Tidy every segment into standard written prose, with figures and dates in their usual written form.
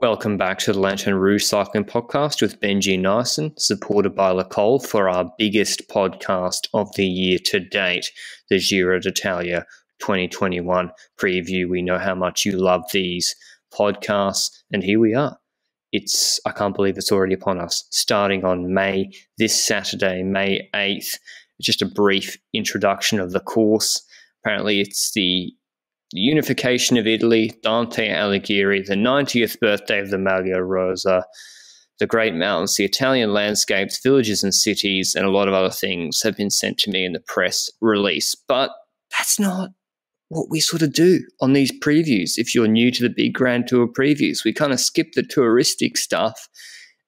Welcome back to the Lanterne Rouge Cycling Podcast with Benji and Nyson, supported by Lecole for our biggest podcast of the year to date, the Giro d'Italia 2021 preview. We know how much you love these podcasts, and here we are. I can't believe it's already upon us, starting on this Saturday, May 8th. Just a brief introduction of the course. Apparently it's the unification of Italy, Dante Alighieri, the 90th birthday of the Maglia Azzurra, the great mountains, the Italian landscapes, villages and cities, and a lot of other things have been sent to me in the press release. But that's not what we sort of do on these previews. If you're new to the big Grand Tour previews, we kind of skip the touristic stuff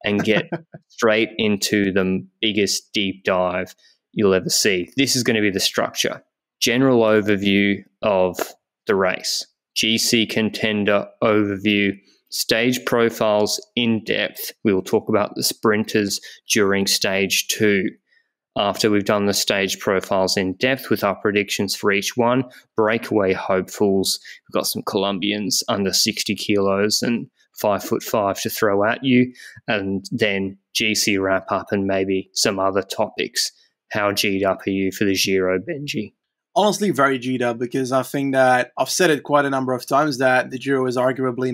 and get straight into the biggest deep dive you'll ever see. This is going to be the structure. General overview of the race, GC contender overview, stage profiles in depth. We will talk about the sprinters during stage 2. After we've done the stage profiles in depth with our predictions for each one, breakaway hopefuls. We've got some Colombians under 60 kilos and 5'5" to throw at you, and then GC wrap up and maybe some other topics. How G'd up are you for the Giro, Benji? Honestly, very G'd up, because I think that I've said it quite a number of times that the Giro is arguably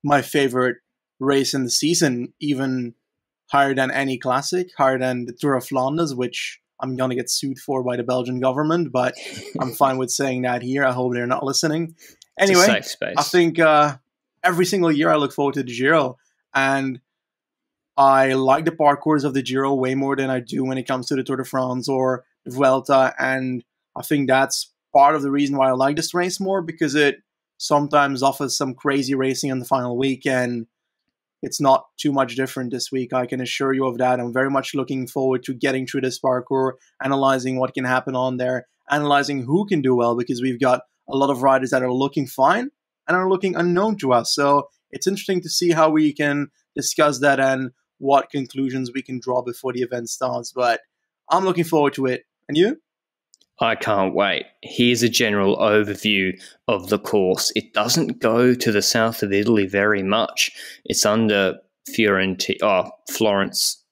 my favorite race in the season, even higher than any classic, higher than the Tour of Flanders, which I'm going to get sued for by the Belgian government, but I'm fine with saying that here. I hope they're not listening. Anyway, safe space. I think every single year I look forward to the Giro, and I like the parcours of the Giro way more than I do when it comes to the Tour de France or the Vuelta, and I think that's part of the reason why I like this race more, because it sometimes offers some crazy racing in the final week, and it's not too much different this week. I can assure you of that. I'm very much looking forward to getting through this parcours, analyzing what can happen on there, analyzing who can do well, because we've got a lot of riders that are looking fine and are looking unknown to us. So it's interesting to see how we can discuss that and what conclusions we can draw before the event starts. But I'm looking forward to it. And you? I can't wait. Here's a general overview of the course. It doesn't go to the south of Italy very much. It's under Florence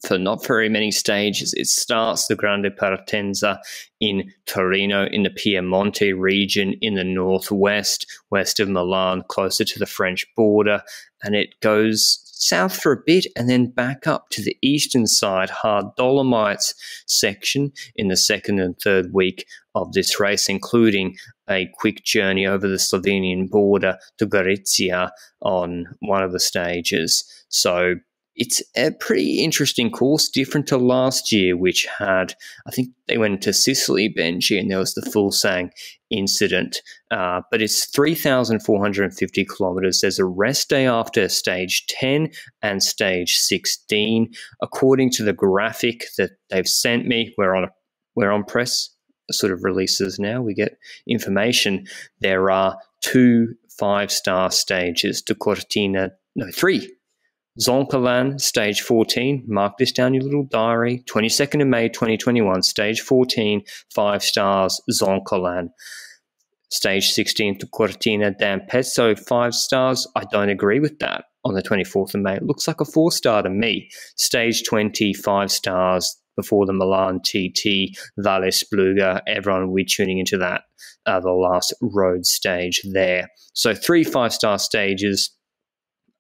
for not very many stages. It starts the Grande Partenza in Torino in the Piemonte region in the northwest, west of Milan, closer to the French border, and it goes south for a bit and then back up to the eastern side, hard Dolomites section in the second and third week of this race, including a quick journey over the Slovenian border to Gorizia on one of the stages. So it's a pretty interesting course, different to last year, which had, I think they went to Sicily, Benji, and there was the Fulsang incident. But it's 3,450 kilometers. There's a rest day after stage 10 and stage 16. According to the graphic that they've sent me, we're on press sort of releases now. We get information. There are 2 5-star stages to Cortina, 3. Zoncolan, stage 14, mark this down your little diary, 22nd of May 2021, stage 14, 5 stars, Zoncolan. Stage 16 to Cortina d'Ampezzo, 5 stars. I don't agree with that on the 24th of May. It looks like a 4-star to me. Stage 20, 5 stars before the Milan TT, Valle Spluga. Everyone will be tuning into that, the last road stage there. So 3 5-star stages.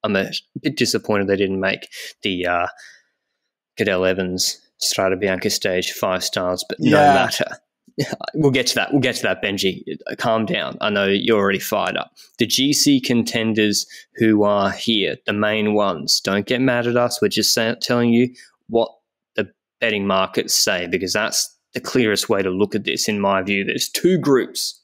I'm a bit disappointed they didn't make the Cadel Evans Strada Bianca stage 5 stars, but no matter. We'll get to that. We'll get to that, Benji. Calm down. I know you're already fired up. The GC contenders who are here, the main ones, don't get mad at us. We're just telling you what the betting markets say, because that's the clearest way to look at this, in my view. There's 2 groups.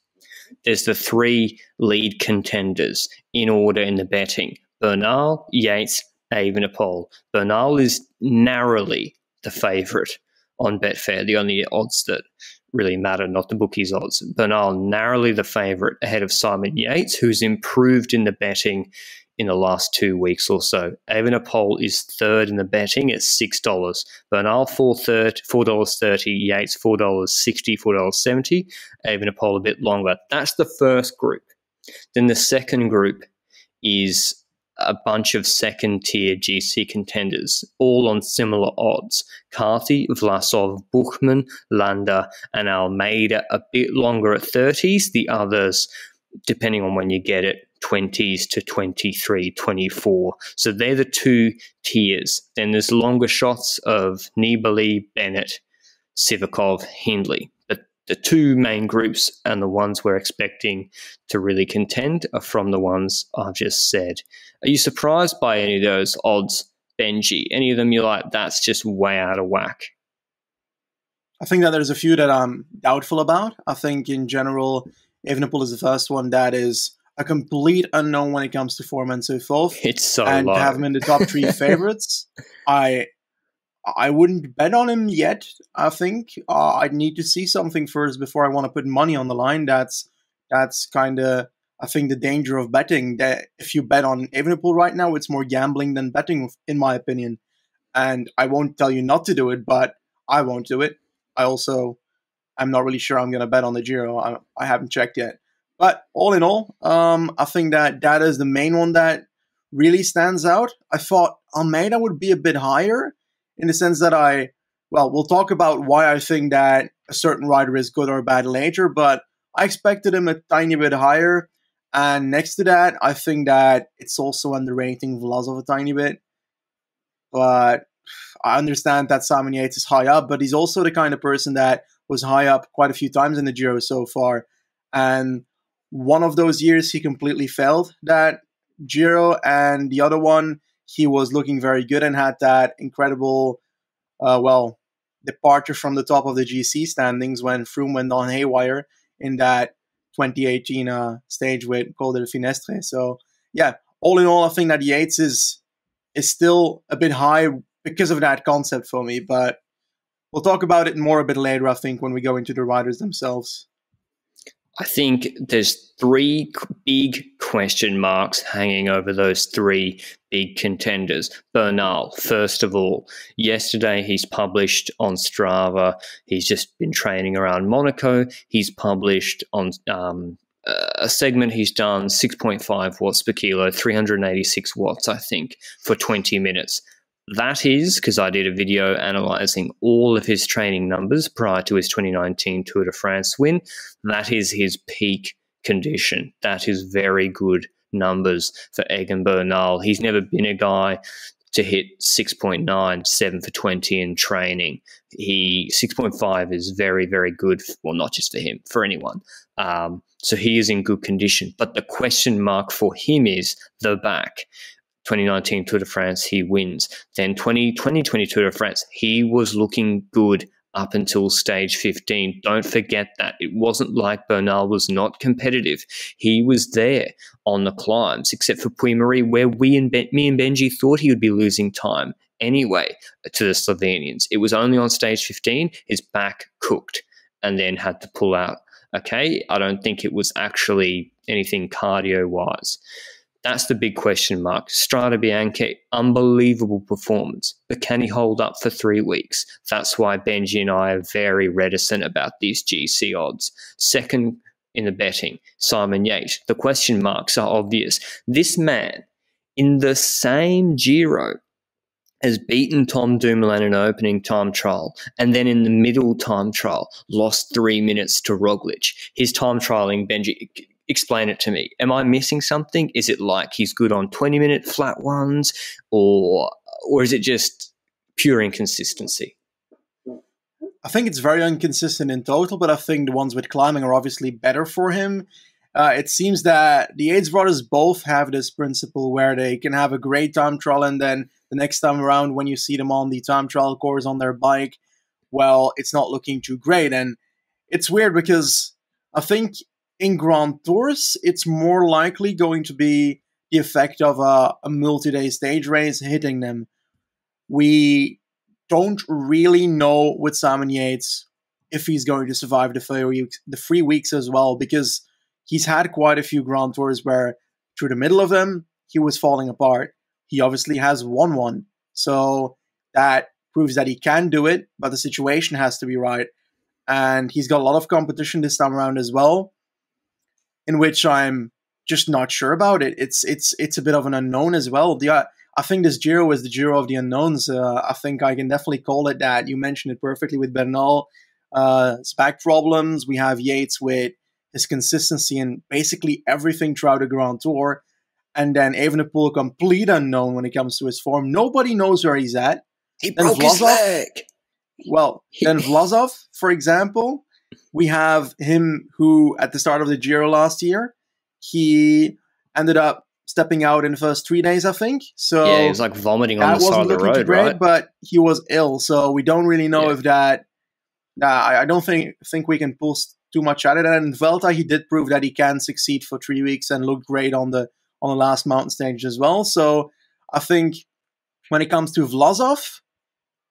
There's the 3 lead contenders in order in the betting. Bernal, Yates, Evenepoel. Bernal is narrowly the favourite on Betfair, the only odds that really matter, not the bookies' odds. Bernal narrowly the favourite ahead of Simon Yates, who's improved in the betting in the last 2 weeks or so. Evenepoel is third in the betting at $6. Bernal $4.30, Yates $4.60, $4.70. Evenepoel a bit longer. That's the first group. Then the second group is a bunch of second-tier GC contenders, all on similar odds. Carthy, Vlasov, Buchmann, Landa, and Almeida a bit longer at 30s. The others, depending on when you get it, 20s to 23, 24. So they're the two tiers. Then there's longer shots of Nibali, Bennett, Sivakov, Hindley. But the two main groups and the ones we're expecting to really contend are from the ones I've just said. Are you surprised by any of those odds, Benji? Any of them you're like, that's just way out of whack? I think that there's a few that I'm doubtful about. I think in general, Evenepoel is the first one that is a complete unknown when it comes to form and so forth. It's so and low. To have him in the top 3 favorites, I wouldn't bet on him yet. I think I'd need to see something first before I want to put money on the line. That's kind of, I think, the danger of betting. That if you bet on Evenepoel right now, it's more gambling than betting, in my opinion. And I won't tell you not to do it, but I won't do it. I'm not really sure I'm going to bet on the Giro. I haven't checked yet. But all in all, I think that is the main one that really stands out. I thought Almeida would be a bit higher in the sense that we'll talk about why I think that a certain rider is good or bad later, but I expected him a tiny bit higher. And next to that, I think that it's also underrating Vlasov a tiny bit. But I understand that Simon Yates is high up, but he's also the kind of person that was high up quite a few times in the Giro so far. And one of those years, he completely failed that Giro, and the other one, he was looking very good and had that incredible, departure from the top of the GC standings when Froome went on haywire in that 2018 stage with Col de Finestre. So, yeah, all in all, I think that Yates is still a bit high because of that concept for me, but we'll talk about it more a bit later, I think, when we go into the riders themselves. I think there's 3 big question marks hanging over those 3 big contenders. Bernal, first of all. Yesterday, he's published on Strava. He's just been training around Monaco. He's published on a segment he's done 6.5 watts per kilo, 386 watts, I think, for 20 minutes. That is, because I did a video analysing all of his training numbers prior to his 2019 Tour de France win, that is his peak condition. That is very good numbers for Egan Bernal. He's never been a guy to hit 6.9, 7 for 20 in training. 6.5 is very, very good, well, not just for him, for anyone. So he is in good condition. But the question mark for him is the back. 2019 Tour de France, he wins. Then 2020 Tour de France, he was looking good up until stage 15. Don't forget that. It wasn't like Bernal was not competitive. He was there on the climbs, except for Puy-Marie, where me and Benji thought he would be losing time anyway to the Slovenians. It was only on stage 15, his back cooked and then had to pull out. Okay, I don't think it was actually anything cardio-wise. That's the big question mark. Strade Bianche, unbelievable performance, but can he hold up for 3 weeks? That's why Benji and I are very reticent about these GC odds. Second in the betting, Simon Yates. The question marks are obvious. This man, in the same Giro, has beaten Tom Dumoulin in an opening time trial, and then in the middle time trial, lost 3 minutes to Roglic. His time trialing, Benji, explain it to me. Am I missing something? Is it like he's good on 20-minute flat ones, or is it just pure inconsistency? I think it's very inconsistent in total, but I think the ones with climbing are obviously better for him. It seems that the Yates brothers both have this principle where they can have a great time trial, and then the next time around when you see them on the time trial course on their bike, well, it's not looking too great. And it's weird because I think in Grand Tours, it's more likely going to be the effect of a multi-day stage race hitting them. We don't really know with Simon Yates if he's going to survive the 3 weeks as well, because he's had quite a few Grand Tours where through the middle of them, he was falling apart. He obviously has won one. So that proves that he can do it, but the situation has to be right. And he's got a lot of competition this time around as well, in which I'm just not sure about it. It's a bit of an unknown as well. I think this Giro is the Giro of the unknowns. I think I can definitely call it that. You mentioned it perfectly with Bernal. His back problems. We have Yates with his consistency in basically everything throughout the Grand Tour. And then Evenepoel, a complete unknown when it comes to his form. Nobody knows where he's at. He broke his leg. Well, then Vlasov, for example, we have him who, at the start of the Giro last year, he ended up stepping out in the first 3 days, I think. So yeah, he was like vomiting on the side of the road, right? But he was ill, so we don't really know if that. I don't think we can pull too much out of that. And Vuelta, he did prove that he can succeed for 3 weeks and looked great on the last mountain stage as well. So I think when it comes to Vlasov,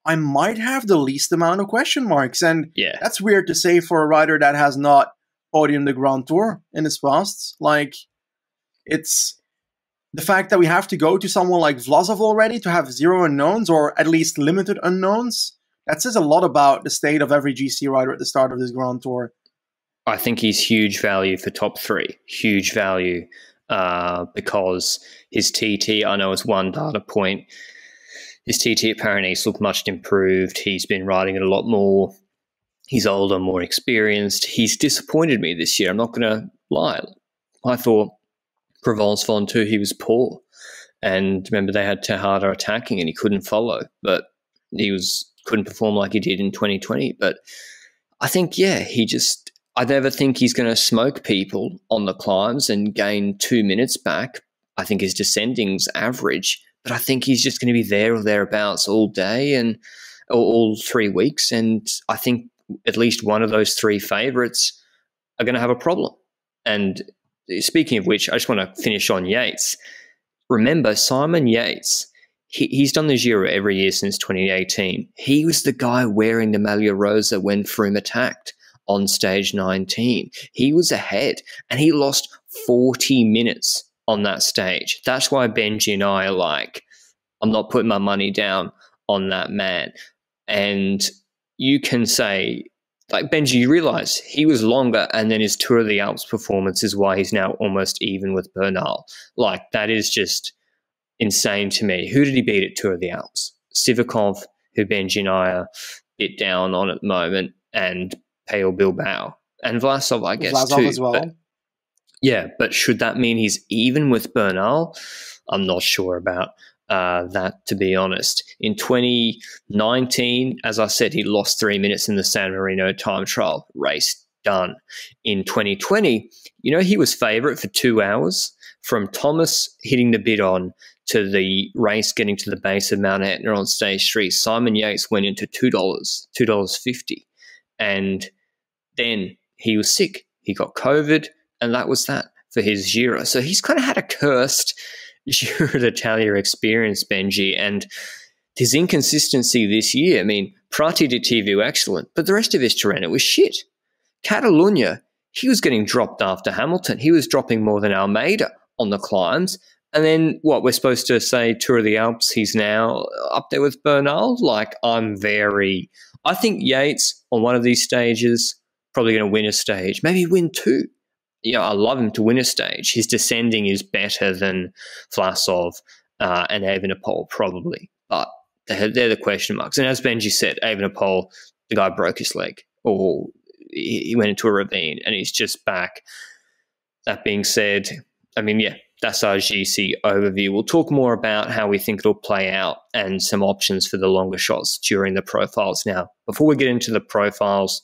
I might have the least amount of question marks. And that's weird to say for a rider that has not podiumed the Grand Tour in his past. Like, it's the fact that we have to go to someone like Vlasov already to have zero unknowns, or at least limited unknowns. That says a lot about the state of every GC rider at the start of this Grand Tour. I think he's huge value for top three. Huge value because his TT, I know, is one data point. His TT at Paris looked much improved. He's been riding it a lot more. He's older, more experienced. He's disappointed me this year. I'm not going to lie. I thought Provence Ventoux, he was poor. And remember, they had Tejada attacking and he couldn't follow. But he couldn't perform like he did in 2020. But I think, I never think he's going to smoke people on the climbs and gain 2 minutes back. I think his descending's average. But I think he's just going to be there or thereabouts all day and all 3 weeks. And I think at least one of those three favourites are going to have a problem. And speaking of which, I just want to finish on Yates. Remember, Simon Yates, he's done the Giro every year since 2018. He was the guy wearing the Maglia Rosa when Froome attacked on stage 19. He was ahead and he lost 40 minutes on that stage. That's why Benji and I are like, I'm not putting my money down on that man. And you can say, like, Benji, you realize he was longer, and then his Tour of the Alps performance is why he's now almost even with Bernal. Like, that is just insane to me. Who did he beat at Tour of the Alps? Sivakov, who Benji and I are a bit down on at the moment, and Pale Bilbao. And Vlasov, I guess, Vlasov too. As well. But should that mean he's even with Bernal? I'm not sure about that, to be honest. In 2019, as I said, he lost 3 minutes in the San Marino time trial. Race done. In 2020, he was favourite for 2 hours. From Thomas hitting the bid on to the race getting to the base of Mount Etna on stage 3, Simon Yates went into $2.50. And then he was sick. He got COVID. And that was that for his Giro. So he's kind of had a cursed Giro d'Italia experience, Benji. And his inconsistency this year, I mean, Prati di TV excellent, but the rest of his terrain was shit. Catalunya, he was getting dropped after Hamilton. He was dropping more than Almeida on the climbs. And then what, we're supposed to say Tour of the Alps, he's now up there with Bernal? Like, I think Yates on one of these stages, probably going to win a stage, maybe win two. I love him to win a stage. His descending is better than Vlasov and Evenepoel, probably. But they're the question marks. And as Benji said, Evenepoel, the guy broke his leg, or he went into a ravine, and he's just back. That being said, that's our GC overview. We'll talk more about how we think it'll play out and some options for the longer shots during the profiles. Now, before we get into the profiles,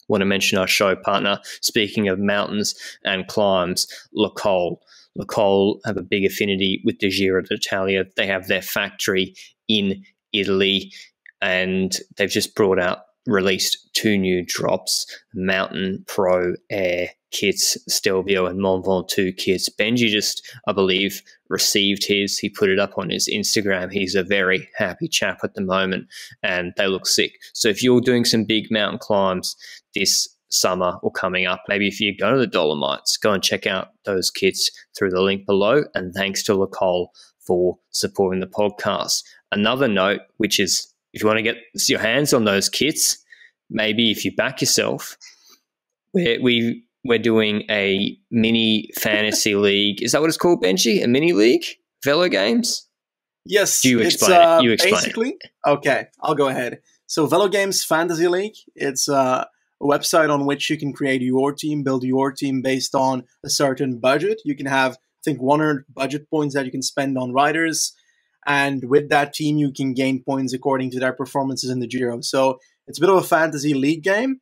I want to mention our show partner. Speaking of mountains and climbs, Le Col. Le Col have a big affinity with the Giro d'Italia. They have their factory in Italy, and they've just released 2 new drops, Mountain Pro Air kits, Stelvio and Mont Ventoux kits. Benji just, I believe, received his. He put it up on his Instagram. He's a very happy chap at the moment, and they look sick. So if you're doing some big mountain climbs this summer or coming up, maybe if you go to the Dolomites, go and check out those kits through the link below. And thanks to Le Col for supporting the podcast. Another note, which is, if you want to get your hands on those kits, maybe if you back yourself, we we're doing a mini fantasy league. Is that what it's called, Benji? A mini league? Velogames? Yes, Do you it's explain it? You explain basically okay. I'll go ahead. So Velogames Fantasy League. It's a website on which you can create your team, build your team based on a certain budget. You can have, I think, 100 budget points that you can spend on riders, and with that team, you can gain points according to their performances in the Giro. So it's a bit of a fantasy league game,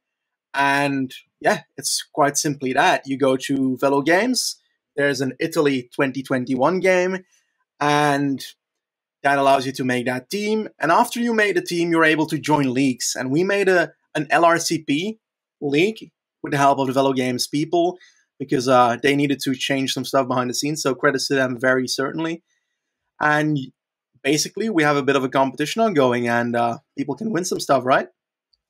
and yeah, it's quite simply that. You go to Velogames. There's an Italy 2021 game, and that allows you to make that team. And after you made a team, you're able to join leagues. And we made an LRCP league with the help of the Velogames people because they needed to change some stuff behind the scenes. So credits to them very certainly. And basically, we have a bit of a competition ongoing and people can win some stuff, right?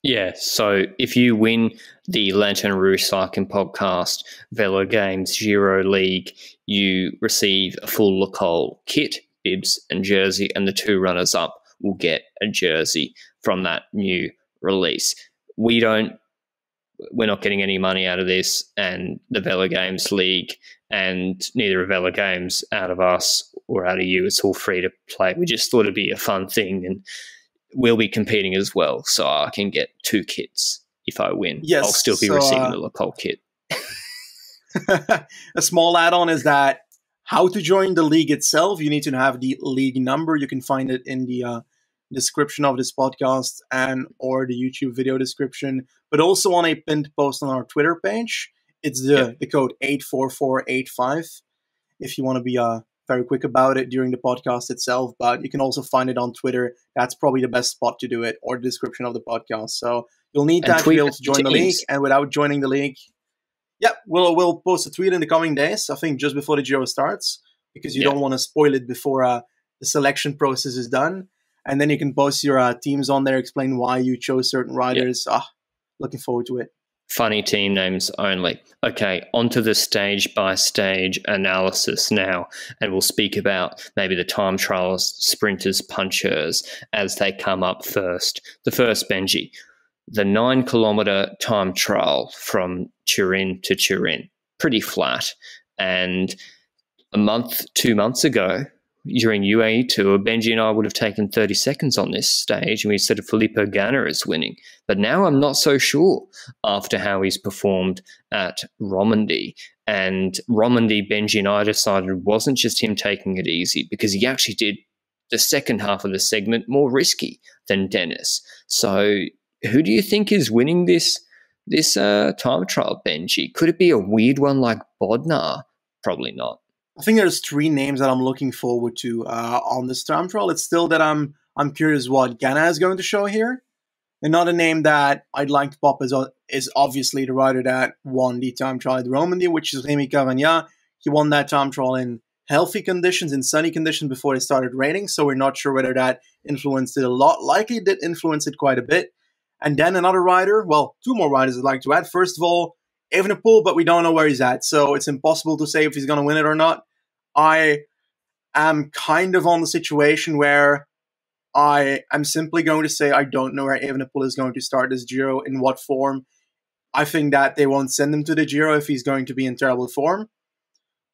Yeah, so if you win the Lanterne Rouge Cycling Podcast Velogames Giro League, you receive a full Lacole kit, bibs and jersey, and the 2 runners-up will get a jersey from that new release. We're not getting any money out of this, and the Velogames League, and neither are Velogames out of us or out of you. It's all free to play. We just thought it'd be a fun thing, and we'll be competing as well, so I can get 2 kits if I win. Yes, I'll still be receiving the Lacole kit. A small add-on is that how to join the league itself. You need to have the league number. You can find it in the description of this podcast and or the YouTube video description, but also on a pinned post on our Twitter page. It's the code 84485 if you want to be very quick about it during the podcast itself, but you can also find it on Twitter. That's probably the best spot to do it, or the description of the podcast. So you'll need that to be able to join the league, and without joining the league, we'll post a tweet in the coming days, I think just before the Giro starts, because you don't want to spoil it before the selection process is done. And then you can post your teams on there, explain why you chose certain riders. Looking forward to it. Funny team names only. Okay, onto the stage-by-stage analysis now, and we'll speak about maybe the time trials, sprinters, punchers as they come up first. The first, Benji, the 9-kilometre time trial from Turin to Turin, pretty flat. And 2 months ago, during UAE Tour, Benji and I would have taken 30 seconds on this stage, and we said Filippo Ganna is winning. But now I'm not so sure after how he's performed at Romandy. And Romandy, Benji and I decided wasn't just him taking it easy, because he actually did the second half of the segment more risky than Dennis. So who do you think is winning this time trial, Benji? Could it be a weird one like Bodnar? Probably not. I think there's 3 names that I'm looking forward to on this time trial. It's still that I'm curious what Ganna is going to show here. Another name that I'd like to pop is obviously the rider that won the time trial at Romandy, which is Rémi Cavagna. He won that time trial in healthy conditions, in sunny conditions before it started raining, so we're not sure whether that influenced it a lot. Likely did influence it quite a bit. And then another rider, well, 2 more riders I'd like to add. First of all, Evenepoel, but we don't know where he's at, so it's impossible to say if he's going to win it or not. I am kind of on the situation where I am simply going to say I don't know where Evenepoel is going to start this Giro, in what form. I think that they won't send him to the Giro if he's going to be in terrible form,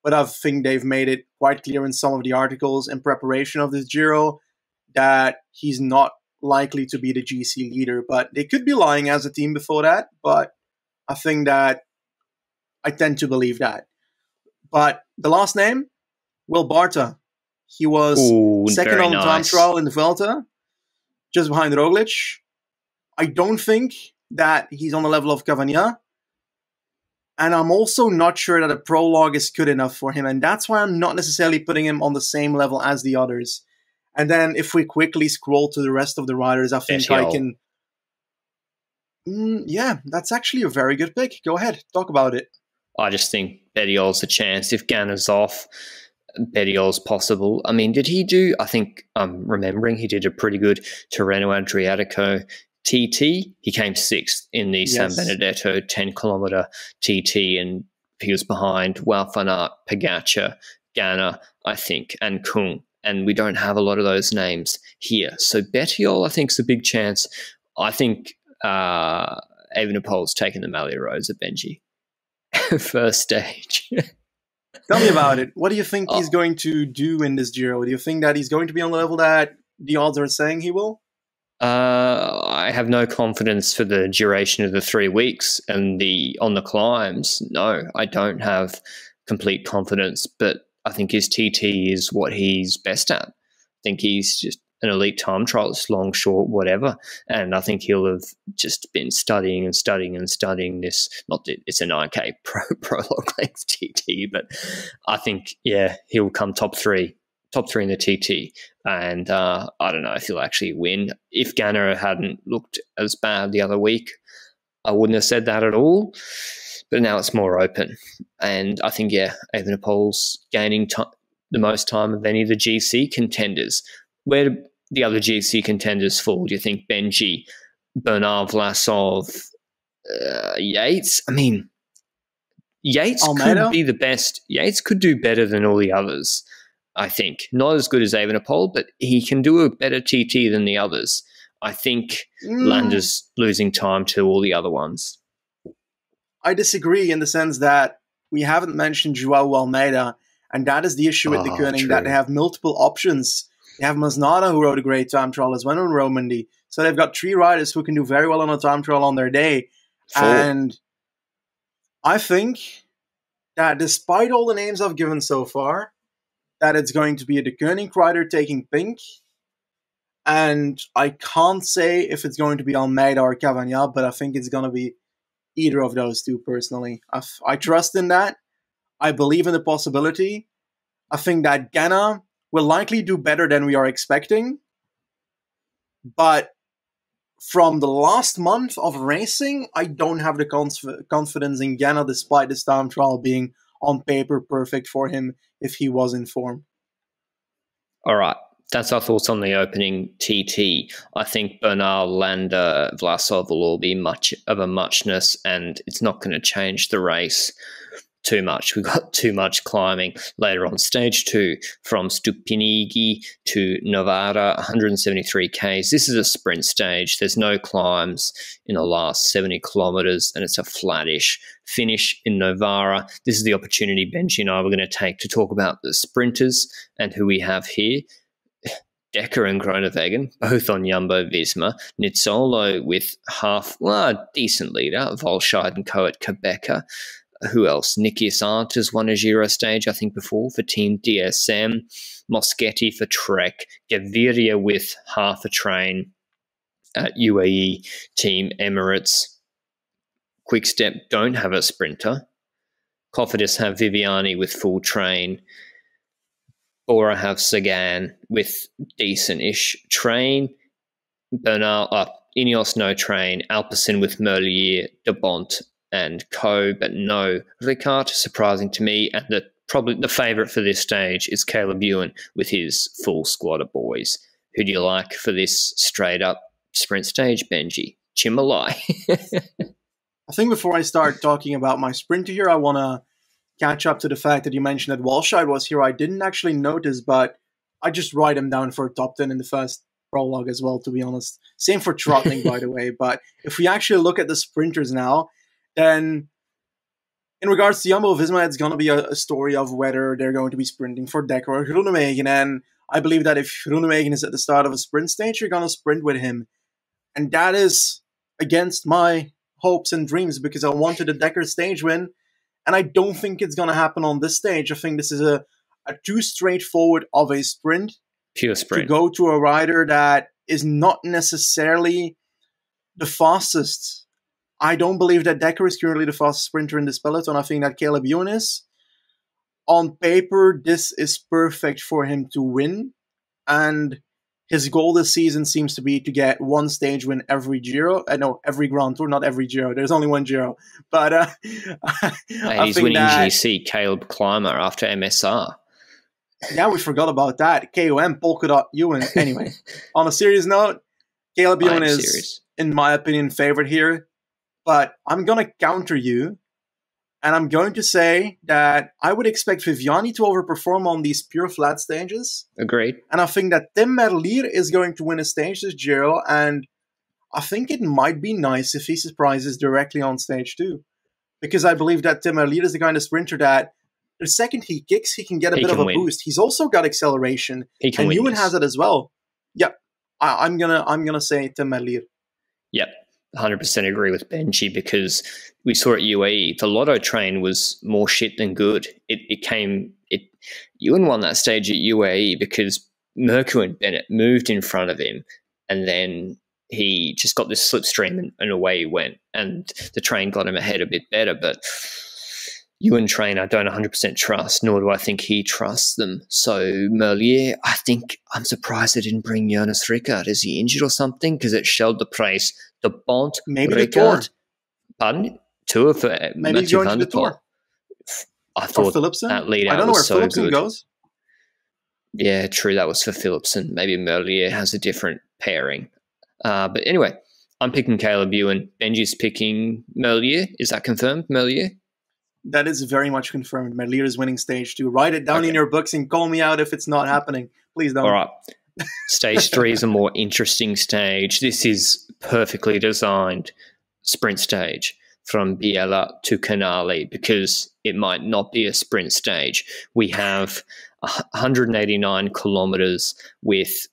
but I think they've made it quite clear in some of the articles in preparation of this Giro that he's not likely to be the GC leader, but they could be lying as a team before that, but I think that I tend to believe that. But the last name, Will Barta. He was second on the time trial in the Vuelta, just behind Roglic. I don't think that he's on the level of Cavagna. And I'm also not sure that a prologue is good enough for him. And that's why I'm not necessarily putting him on the same level as the others. And then if we quickly scroll to the rest of the riders, I think I can... that's actually a very good pick. Go ahead, talk about it. I just think Bettiol's a chance. If Ganna's off, Bettiol's possible. I mean, did he do, I think I'm remembering he did a pretty good Tirreno Adriatico TT. He came 6th in the San Benedetto 10-kilometre TT, and he was behind Wout van Aert, Pogačar, Ganna, I think, and Kung. And we don't have a lot of those names here. So Bettiol, I think, is a big chance. I think Evenepoel's taking the Maglia Rosa, Benji. first stage. Tell me about it. What do you think he's going to do in this Giro? Do you think that he's going to be on the level that the odds are saying he will? I have no confidence for the duration of the 3 weeks and on the climbs. No, I don't have complete confidence, but I think his TT is what he's best at. I think he's just an elite time trialist, long, short, whatever. And I think he'll have just been studying and studying and studying this. Not that it's a 9K prologue length TT, but I think, yeah, he'll come top three in the TT. And I don't know if he'll actually win. If Ganna hadn't looked as bad the other week, I wouldn't have said that at all. But now it's more open. And I think, yeah, Evenepoel's gaining the most time of any of the GC contenders. Where do the other GC contenders fall? Do you think Benji, Bernard Vlasov, Yates? I mean, Yates Almeida? Could be the best. Yates could do better than all the others, I think. Not as good as Evenepoel, but he can do a better TT than the others. I think Landa's losing time to all the other ones. I disagree in the sense that we haven't mentioned Joao Almeida, and that is the issue with the Koenig, that they have multiple options. They have Masnada, who rode a great time trial as well on Romandy. So they've got 3 riders who can do very well on a time trial on their day. 4. And I think that despite all the names I've given so far, that it's going to be the Koenig rider taking pink. And I can't say if it's going to be Almeida or Cavagna, but I think it's going to be either of those two, personally. I trust in that. I believe in the possibility. I think that Ganna will likely do better than we are expecting. But from the last month of racing, I don't have the confidence in Ganna, despite this time trial being on paper perfect for him if he was in form. All right. That's our thoughts on the opening TT. I think Bernal, Landa, Vlasov will all be much of a muchness, and it's not going to change the race too much. We've got too much climbing later on. Stage 2, from Stupinigi to Novara, 173 Ks. This is a sprint stage. There's no climbs in the last 70 kilometres, and it's a flattish finish in Novara. This is the opportunity Benji and I were going to take to talk about the sprinters and who we have here. Decker and Groenewegen, both on Jumbo-Visma. Nizzolo with decent leader. Volscheid and Co at Quebecer. Who else? Nikias Arndt has won a Giro stage, I think, before for Team DSM. Moschetti for Trek. Gaviria with half a train at UAE Team Emirates. Quickstep don't have a sprinter. Cofidis have Viviani with full train. Bora have Sagan with decent-ish train. Bernal, Ineos no train. Alpecin with Merlier, De Bont and Co, but no Ricard, surprising to me. And probably the favourite for this stage is Caleb Ewan with his full squad of boys. Who do you like for this straight-up sprint stage, Benji? Chimalai. I think before I start talking about my sprinter here, I want to catch up to the fact that you mentioned that Walscheid was here. I didn't actually notice, but I just write him down for a top 10 in the first prologue as well, to be honest. Same for Trotting, by the way. But if we actually look at the sprinters now, then in regards to Jumbo-Visma, it's going to be a story of whether they're going to be sprinting for Dekker or Groenewegen. And I believe that if Groenewegen is at the start of a sprint stage, you're going to sprint with him. And that is against my hopes and dreams, because I wanted a Dekker stage win. And I don't think it's going to happen on this stage. I think this is a too straightforward of a sprint. Pure sprint. To go to a rider that is not necessarily the fastest. I don't believe that Dekker is currently the fastest sprinter in this peloton. I think that Caleb Ewan is. On paper, this is perfect for him to win. And his goal this season seems to be to get one stage win every Giro. Every Grand Tour, not every Giro. There's only one Giro. But and he's winning GC, Caleb Climber, after MSR. Yeah, we forgot about that. KOM, Polka Dot Ewan. Anyway, on a serious note, Caleb Ewan is, in my opinion, favorite here. But I'm going to counter you. And I'm going to say that I would expect Viviani to overperform on these pure flat stages. Agreed. And I think that Tim Merlier is going to win a stage this Giro. And I think it might be nice if he surprises directly on stage 2. because I believe that Tim Merlier is the kind of sprinter that the second he kicks, he can get a bit of a boost. He's also got acceleration, and Ewan has it as well. Yeah, I'm gonna say Tim Merlier. Yep, 100% agree with Benji, because we saw at UAE the Lotto train was more shit than good. Ewan won that stage at UAE because Mercu and Bennett moved in front of him, and then he just got this slipstream and away he went, and the train got him ahead a bit better. But Ewan train I don't 100% trust, nor do I think he trusts them. So Merlier, I think I'm surprised they didn't bring Jonas Rickard. Is he injured or something? Because it showed the price. The Bont, maybe Rickard, the Tour. Pardon? Tour for maybe Mathieu going van to der the Tour. Poel. I thought that lead out was so good. I don't know where Philipsen goes. Yeah, true. That was for Philipsen. Maybe Merlier has a different pairing. But anyway, I'm picking Caleb Ewan. Benji's picking Merlier. Is that confirmed, Merlier? That is very much confirmed. Merlier is winning stage 2. Write it down in your books and call me out if it's not happening. Please don't. All right. Stage 3 is a more interesting stage. This is perfectly designed sprint stage from Biella to Canale, because it might not be a sprint stage. We have 189 kilometers with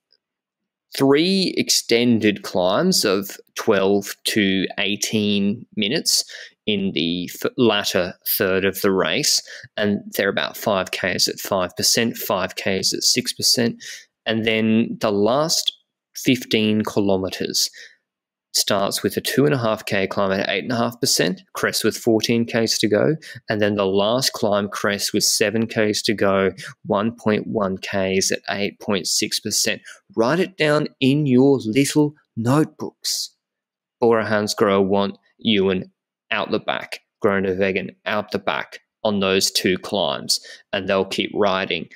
3 extended climbs of 12 to 18 minutes in the latter third of the race, and they're about 5Ks at 5%, 5Ks at 6%, and then the last 15 kilometers starts with a 2.5K climb at 8.5%, crest with 14Ks to go, and then the last climb crest with 7Ks to go, 1.1Ks at 8.6%. Write it down in your little notebooks. Bora Hansgrohe want Ewan out the back, Groenewegen out the back on those 2 climbs, and they'll keep riding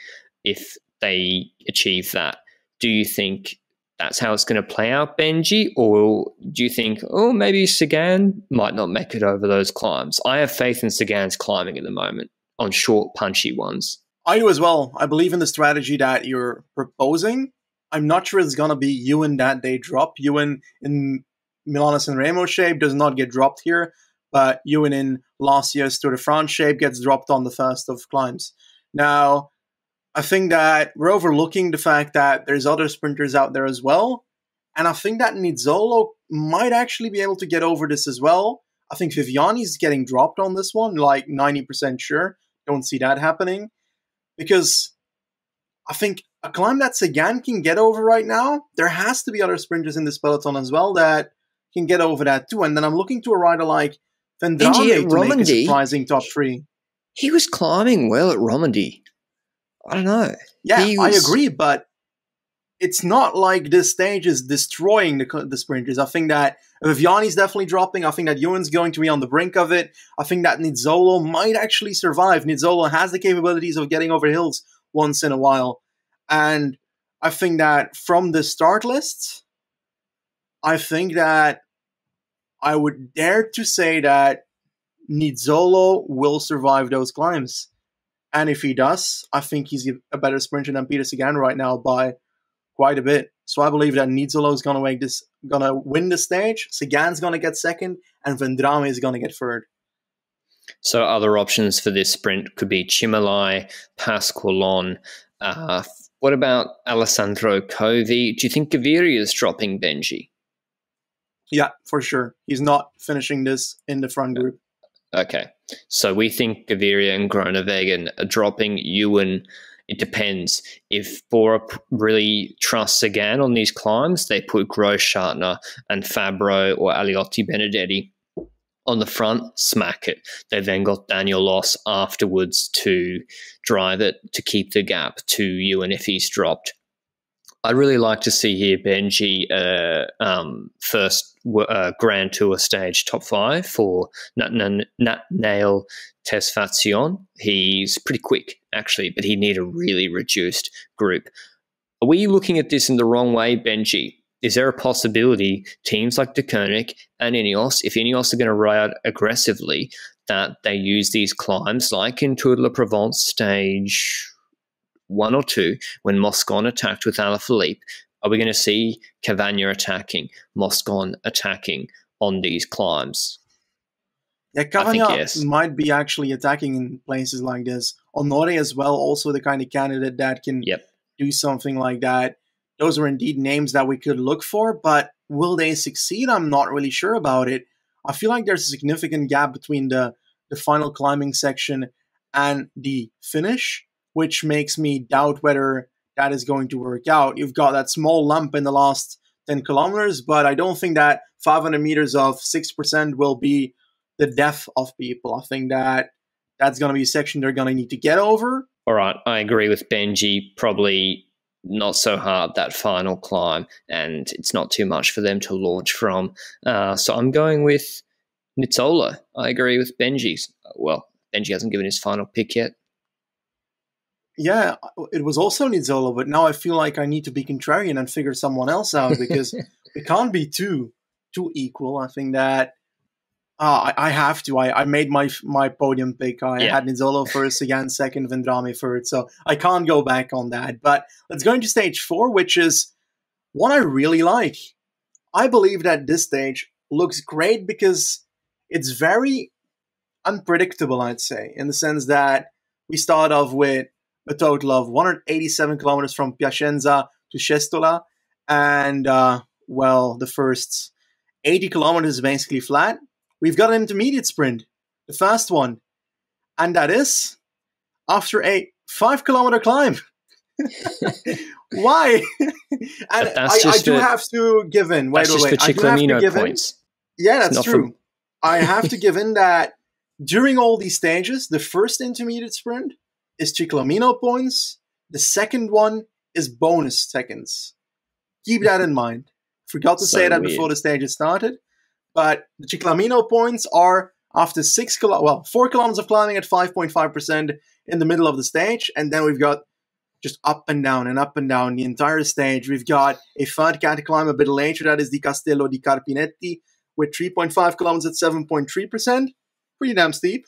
if they achieve that. Do you think that's how it's going to play out, Benji? Or do you think, maybe Sagan might not make it over those climbs? I have faith in Sagan's climbing at the moment on short, punchy ones. I do as well. I believe in the strategy that you're proposing. I'm not sure it's going to be Ewan that they drop. Ewan in Milan-San Remo shape does not get dropped here, but Ewan in last year's Tour de France shape gets dropped on the first of climbs. Now, I think that we're overlooking the fact that there's other sprinters out there as well. And I think that Nizzolo might actually be able to get over this as well. I think Viviani's getting dropped on this one, like 90% sure. Don't see that happening. Because I think a climb that Sagan can get over right now, there has to be other sprinters in this peloton as well that can get over that too. And then I'm looking to a rider like Vendrame to make a surprising top 3. He was climbing well at Romandy. I don't know. Yeah, I agree, but it's not like this stage is destroying the sprinters. I think that Viviani's definitely dropping. I think that Ewan's going to be on the brink of it. I think that Nizzolo might actually survive. Nizzolo has the capabilities of getting over hills once in a while. And I think that from the start lists, I think that I would dare to say that Nizzolo will survive those climbs. And if he does, I think he's a better sprinter than Peter Sagan right now by quite a bit. So I believe that Nizzolo is going to win the stage, Sagan's going to get second, and Vendrame is going to get third. So other options for this sprint could be Cimalai, Pasqualon. What about Alessandro Covi? Do you think Gaviria is dropping, Benji? Yeah, for sure. He's not finishing this in the front group. Okay. So we think Gaviria and Groenewegen are dropping. Ewan, it depends. If Bora really trusts Sagan on these climbs, they put Groschartner and Fabro or Aliotti Benedetti on the front, smack it. They've then got Daniel Loss afterwards to drive it, to keep the gap to Ewan if he's dropped. I'd really like to see here Benji first Grand Tour stage top 5 for Nathanael Tesfazion. He's pretty quick, actually, but he'd need a really reduced group. Are we looking at this in the wrong way, Benji? Is there a possibility teams like De Koenig and Ineos, if Ineos are going to ride aggressively, that they use these climbs like in Tour de la Provence stage 1 or 2 when Moscon attacked with Alaphilippe? Are we going to see Cavagna attacking, Moscon attacking on these climbs? Yeah, I think Cavagna yes. might be actually attacking in places like this. Honore as well, also the kind of candidate that can Yep. do something like that. Those are indeed names that we could look for, but will they succeed? I'm not really sure about it. I feel like there's a significant gap between the final climbing section and the finish, which makes me doubt whether that is going to work out. You've got that small lump in the last 10 kilometers, but I don't think that 500 meters of 6% will be the death of people. I think that that's going to be a section they're going to need to get over. All right, I agree with Benji. Probably not so hard, that final climb, and it's not too much for them to launch from. So I'm going with Nizzolo. I agree with Benji's. Well, Benji hasn't given his final pick yet. Yeah, it was also Nizzolo, but now I feel like I need to be contrarian and figure someone else out because it can't be too equal. I think that I have to. I made my podium pick. I had Nizzolo first, again second, Vendrame third. So I can't go back on that. But let's go into stage 4, which is one I really like. I believe that this stage looks great because it's very unpredictable, I'd say, in the sense that we start off with a total of 187 kilometers from Piacenza to Cestola. And, the first 80 kilometers is basically flat. We've got an intermediate sprint, the fast one. And that is after a 5-kilometer climb. Why? And I do have to give in. Wait. For Ciclamino points. Yeah, that's true. I have to give in that during all these stages, the first intermediate sprint is Ciclamino points. The second one is bonus seconds. Keep that in mind. Forgot to say that before the stage had started. But the Ciclamino points are after 4 kilometers of climbing at 5.5% in the middle of the stage. And then we've got just up and down the entire stage. We've got a third cataclimb a bit later. That is the Castello di Carpinetti with 3.5 kilometers at 7.3%. Pretty damn steep.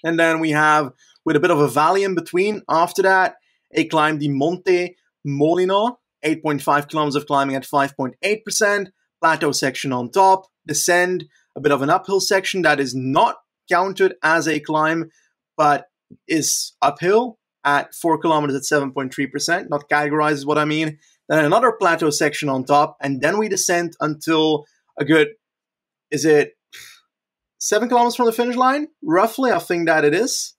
And then we have, with a bit of a valley in between, after that, a climb di Monte Molino, 8.5 kilometers of climbing at 5.8%. Plateau section on top. Descend, a bit of an uphill section that is not counted as a climb, but is uphill at 4 kilometers at 7.3%. Not categorized is what I mean. Then another plateau section on top, and then we descend until a good, is it 7 kilometers from the finish line? Roughly, I think that it is.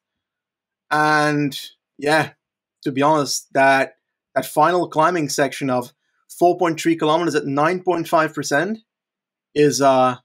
And yeah, to be honest, that final climbing section of 4.3 kilometers at 9.5% is a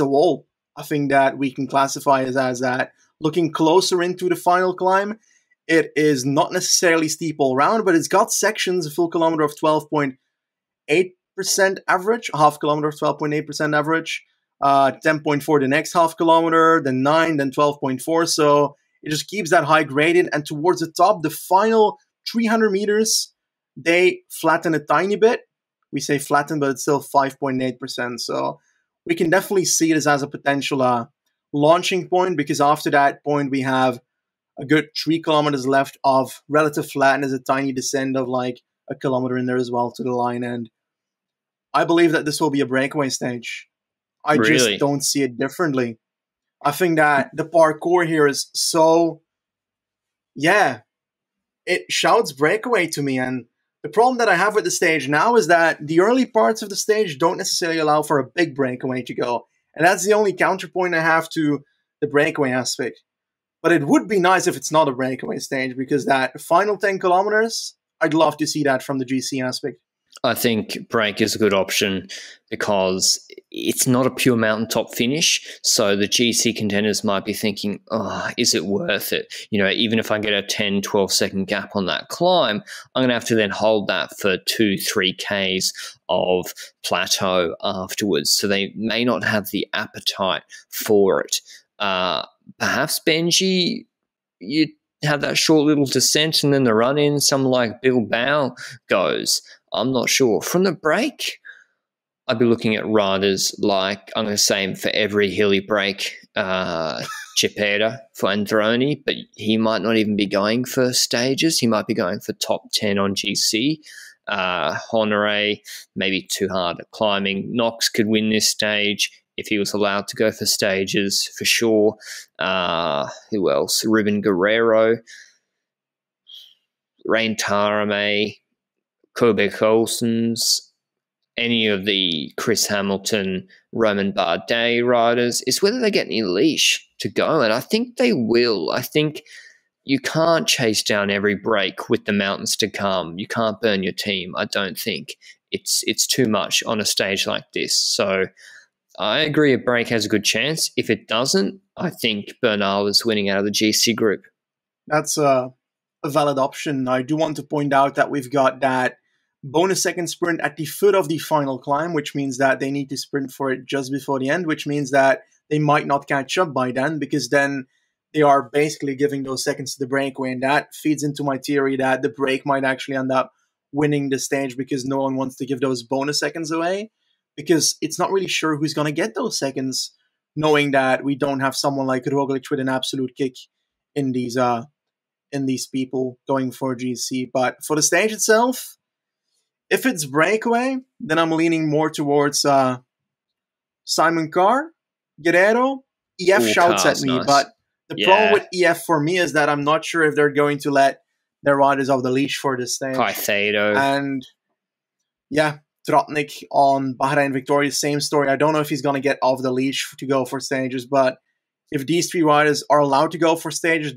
wall. I think that we can classify it as that. Looking closer into the final climb, it is not necessarily steep all around, but it's got sections, a full kilometer of 12.8% average, a half kilometer of 12.8% average, 10.4 the next half kilometer, then 9, then 12.4. So it just keeps that high gradient. And towards the top, the final 300 meters, they flatten a tiny bit. We say flatten, but it's still 5.8%. So we can definitely see this as a potential launching point, because after that point, we have a good 3 kilometers left of relative flatness, a tiny descent of like a kilometer in there as well to the line. And I believe that this will be a breakaway stage. I just don't see it differently. I think that the parcours here is so, it shouts breakaway to me. And the problem that I have with the stage now is that the early parts of the stage don't necessarily allow for a big breakaway to go. And that's the only counterpoint I have to the breakaway aspect. But it would be nice if it's not a breakaway stage, because that final 10 kilometers, I'd love to see that from the GC aspect. I think break is a good option because it's not a pure mountaintop finish. So the GC contenders might be thinking, is it worth it? Even if I get a 10, 12-second gap on that climb, I'm going to have to then hold that for 2-3 Ks of plateau afterwards. So they may not have the appetite for it. Perhaps, Benji, you have that short little descent and then the run-in, someone like Bilbao goes. I'm not sure. From the break, I'd be looking at riders like, I'm going to say for every hilly break, Cepeda for Androni, but he might not even be going for stages. He might be going for top 10 on GC. Honore, maybe too hard at climbing. Knox could win this stage. if he was allowed to go for stages, for sure. Who else? Ruben Guerrero, Rein Tarame, Kobe Coulsons, any of the Chris Hamilton, Roman Bardet riders. It's whether they get any leash to go, and I think they will. I think you can't chase down every break with the mountains to come. You can't burn your team. I don't think it's too much on a stage like this. So I agree a break has a good chance. If it doesn't, I think Bernal is winning out of the GC group. That's a valid option. I do want to point out that we've got that bonus second sprint at the foot of the final climb, which means that they need to sprint for it just before the end, which means that they might not catch up by then, because then they are basically giving those seconds to the breakaway, and that feeds into my theory that the break might actually end up winning the stage because no one wants to give those bonus seconds away, because it's not really sure who's going to get those seconds, knowing that we don't have someone like Roglic with an absolute kick in these people going for GC. But for the stage itself, if it's breakaway, then I'm leaning more towards Simon Carr, Guerrero. EF shouts at me, nice. But the problem with EF for me is that I'm not sure if they're going to let their riders off the leash for this stage. Caicedo. And yeah, Trotnik on Bahrain Victoria, same story. I don't know if he's going to get off the leash to go for stages, but if these three riders are allowed to go for stages,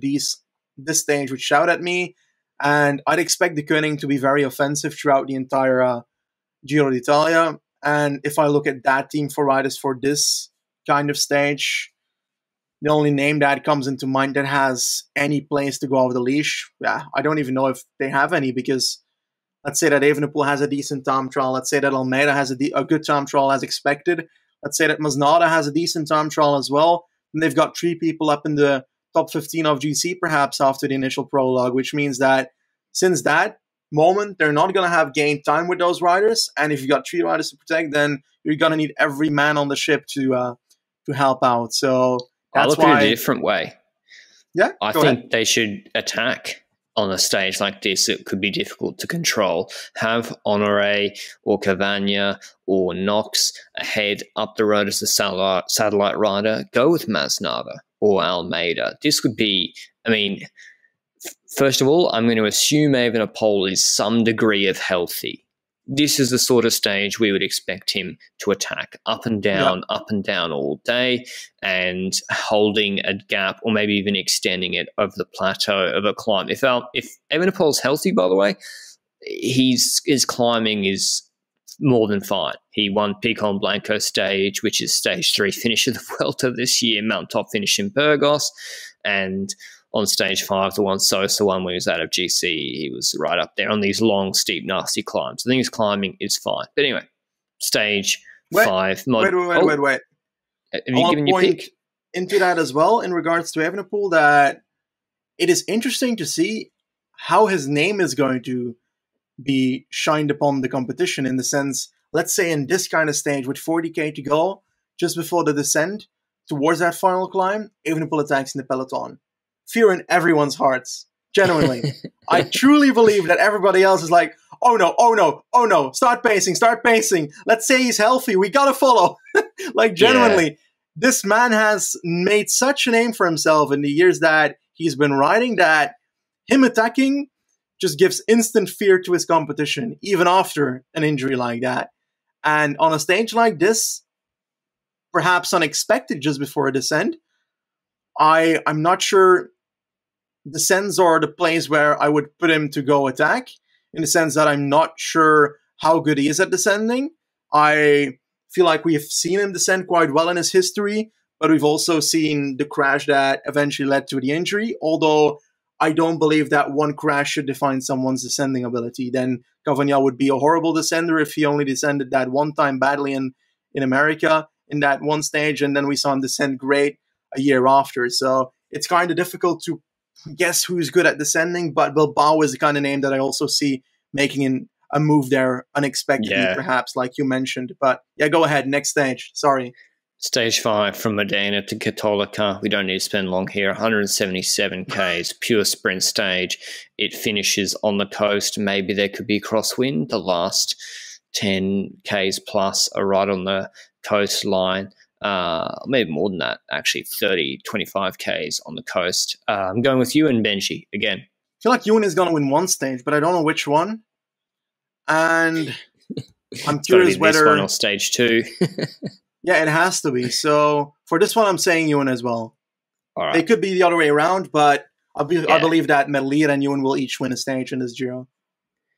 this stage would shout at me. And I'd expect the Koenig to be very offensive throughout the entire Giro d'Italia. And if I look at that team for riders for this kind of stage, the only name that comes into mind that has any place to go off the leash, I don't even know if they have any, because let's say that Evenepoel has a decent time trial. Let's say that Almeida has a good time trial as expected. Let's say that Masnada has a decent time trial as well. And they've got three people up in the top 15 of GC perhaps after the initial prologue, which means that since that moment, they're not going to have gained time with those riders. And if you've got three riders to protect, then you're going to need every man on the ship to help out. So that's I'll look at it a different way. Yeah, I think they should attack on a stage like this. It could be difficult to control. Have Honoré or Cavagna or Knox ahead up the road as a satellite rider. Go with Masnada or Almeida. This would be, first of all, I'm going to assume Evenepoel is some degree of healthy. This is the sort of stage we would expect him to attack up and down all day, and holding a gap or maybe even extending it over the plateau of a climb. If Evenepoel's healthy, by the way, his climbing is more than fine. He won Picon Blanco stage, which is stage 3 finish of the Vuelta this year, mountain top finish in Burgos, and on stage 5, the one Sosa one when he was out of GC, he was right up there on these long, steep, nasty climbs. I think his climbing is fine. But anyway, stage 5. Wait. Have you given your pick? Into that as well in regards to Evenepoel, that it is interesting to see how his name is going to be shined upon the competition, in the sense, let's say in this kind of stage with 40k to go, just before the descent towards that final climb, Evenepoel attacks in the peloton. Fear in everyone's hearts. Genuinely. I truly believe that everybody else is like, oh no, start pacing. Let's say he's healthy. We gotta follow. Like, genuinely, this man has made such a name for himself in the years that he's been riding, that him attacking just gives instant fear to his competition, even after an injury like that. And on a stage like this, perhaps unexpected just before a descent, I'm not sure descents are the place where I would put him to go attack, in the sense that I'm not sure how good he is at descending. I feel like we've seen him descend quite well in his history, but we've also seen the crash that eventually led to the injury, although I don't believe that one crash should define someone's descending ability. Then Cavagna would be a horrible descender if he only descended that one time badly in America in that one stage, and then we saw him descend great a year after. So it's kind of difficult to guess who's good at descending, but Bilbao is the kind of name that I also see making a move there unexpectedly, perhaps, like you mentioned. But yeah, go ahead. Next stage. Sorry. Stage 5 from Modena to Cattolica. We don't need to spend long here. 177 Ks, pure sprint stage. It finishes on the coast. Maybe there could be crosswind. The last 10 Ks plus are right on the coastline. maybe more than that, actually, 30, 25 Ks on the coast. I'm going with you and Benji again. I feel like Ewan is going to win one stage, but I don't know which one. And I'm curious whether this one or stage 2. Yeah, it has to be. So for this one, I'm saying Ewan as well. All right. It could be the other way around, but I believe that Maglia and Ewan will each win a stage in this Giro.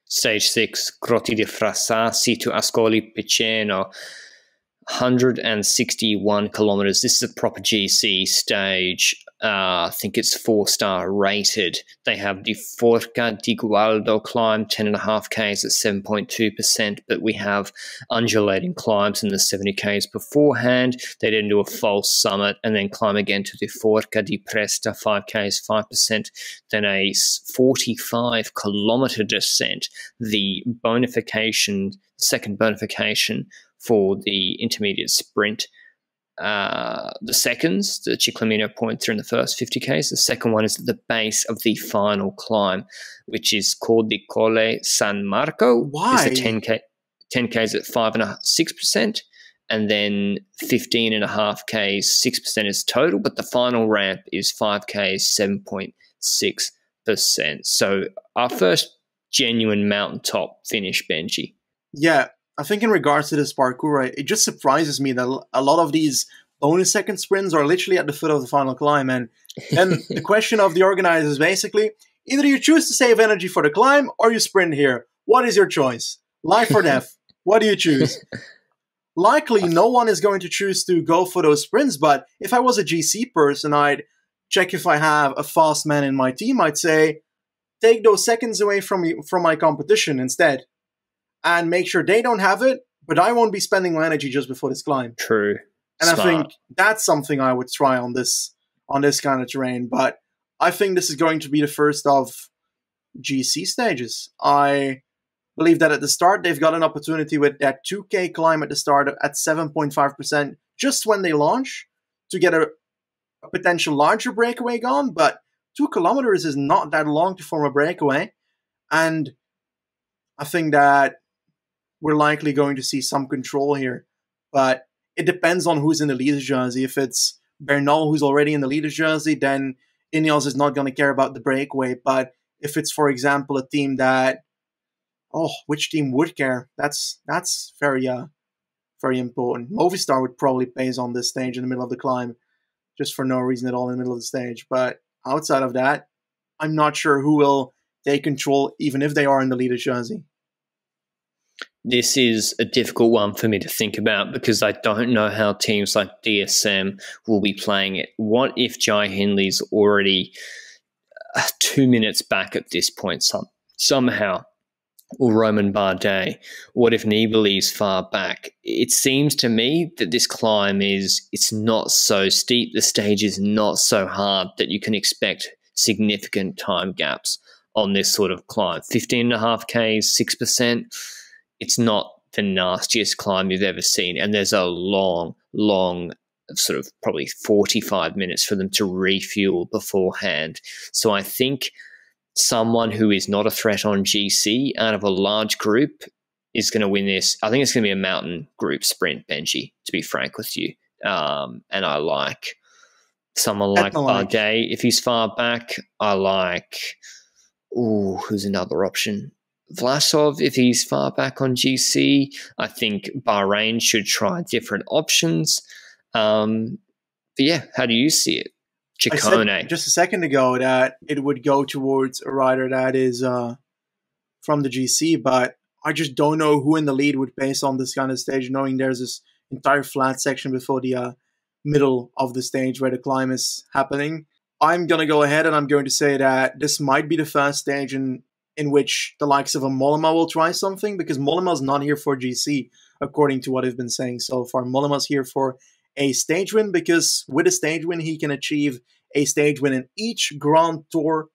Stage 6, Grotti di Frassassi to Ascoli Piceno, 161 kilometers. This is a proper GC stage. I think it's 4-star rated. They have the Forca di Gualdo climb, 10.5 Ks at 7.2%, but we have undulating climbs in the 70 Ks beforehand. They then do a false summit and then climb again to the Forca di Presta, 5 Ks, 5%, then a 45-kilometer descent. The bonification, second bonification for the intermediate sprint. The seconds, the Ciclamino points are in the first 50 Ks. The second one is at the base of the final climb, which is called the Colle San Marco. Why? It's a 10 Ks at 5.6%, and then 15.5 Ks, 6% is total, but the final ramp is 5 Ks, 7.6%. So our first genuine mountaintop finish, Benji. Yeah. I think in regards to this parcours, right, it just surprises me that a lot of these bonus second sprints are literally at the foot of the final climb. And then the question of the organizers is basically, either you choose to save energy for the climb or you sprint here. What is your choice? Life or death? What do you choose? Likely, no one is going to choose to go for those sprints, but if I was a GC person, I'd check if I have a fast man in my team. I'd say, take those seconds away from my competition instead. And make sure they don't have it, but I won't be spending my energy just before this climb. True. And Smart. I think that's something I would try on this kind of terrain. But I think this is going to be the first of GC stages. I believe that at the start, they've got an opportunity with that 2K climb at the start at 7.5% just when they launch to get a potential larger breakaway gone. But 2 kilometers is not that long to form a breakaway. And I think that we're likely going to see some control here. But it depends on who's in the leader's jersey. If it's Bernal who's already in the leader's jersey, then Ineos is not going to care about the breakaway. But if it's, for example, a team that, which team would care? That's very very important. Movistar would probably pace on this stage in the middle of the climb, just for no reason at all in the middle of the stage. But outside of that, I'm not sure who will take control, even if they are in the leader's jersey. This is a difficult one for me to think about because I don't know how teams like DSM will be playing it. What if Jai Hindley's already 2 minutes back at this point somehow? Or Roman Bardet? What if Nibali's far back? It seems to me that this climb it's not so steep. The stage is not so hard that you can expect significant time gaps on this sort of climb. 15.5 Ks, 6%. It's not the nastiest climb you've ever seen. And there's a long sort of probably 45 minutes for them to refuel beforehand. So I think someone who is not a threat on GC out of a large group is going to win this. I think it's going to be a mountain group sprint, Benji, to be frank with you. And I like someone like Bardet if he's far back. I like, who's another option? Vlasov, if he's far back on GC. I think Bahrain should try different options. But yeah, how do you see it? Ciccone. I said just a second ago that it would go towards a rider that is from the GC, but I just don't know who in the lead would pace on this kind of stage, knowing there's this entire flat section before the middle of the stage where the climb is happening. I'm going to go ahead and I'm going to say that this might be the first stage in which the likes of a Mollema will try something, because Mollema's not here for GC, according to what I've been saying so far. Mollema's here for a stage win, because with a stage win, he can achieve a stage win in each Grand Tour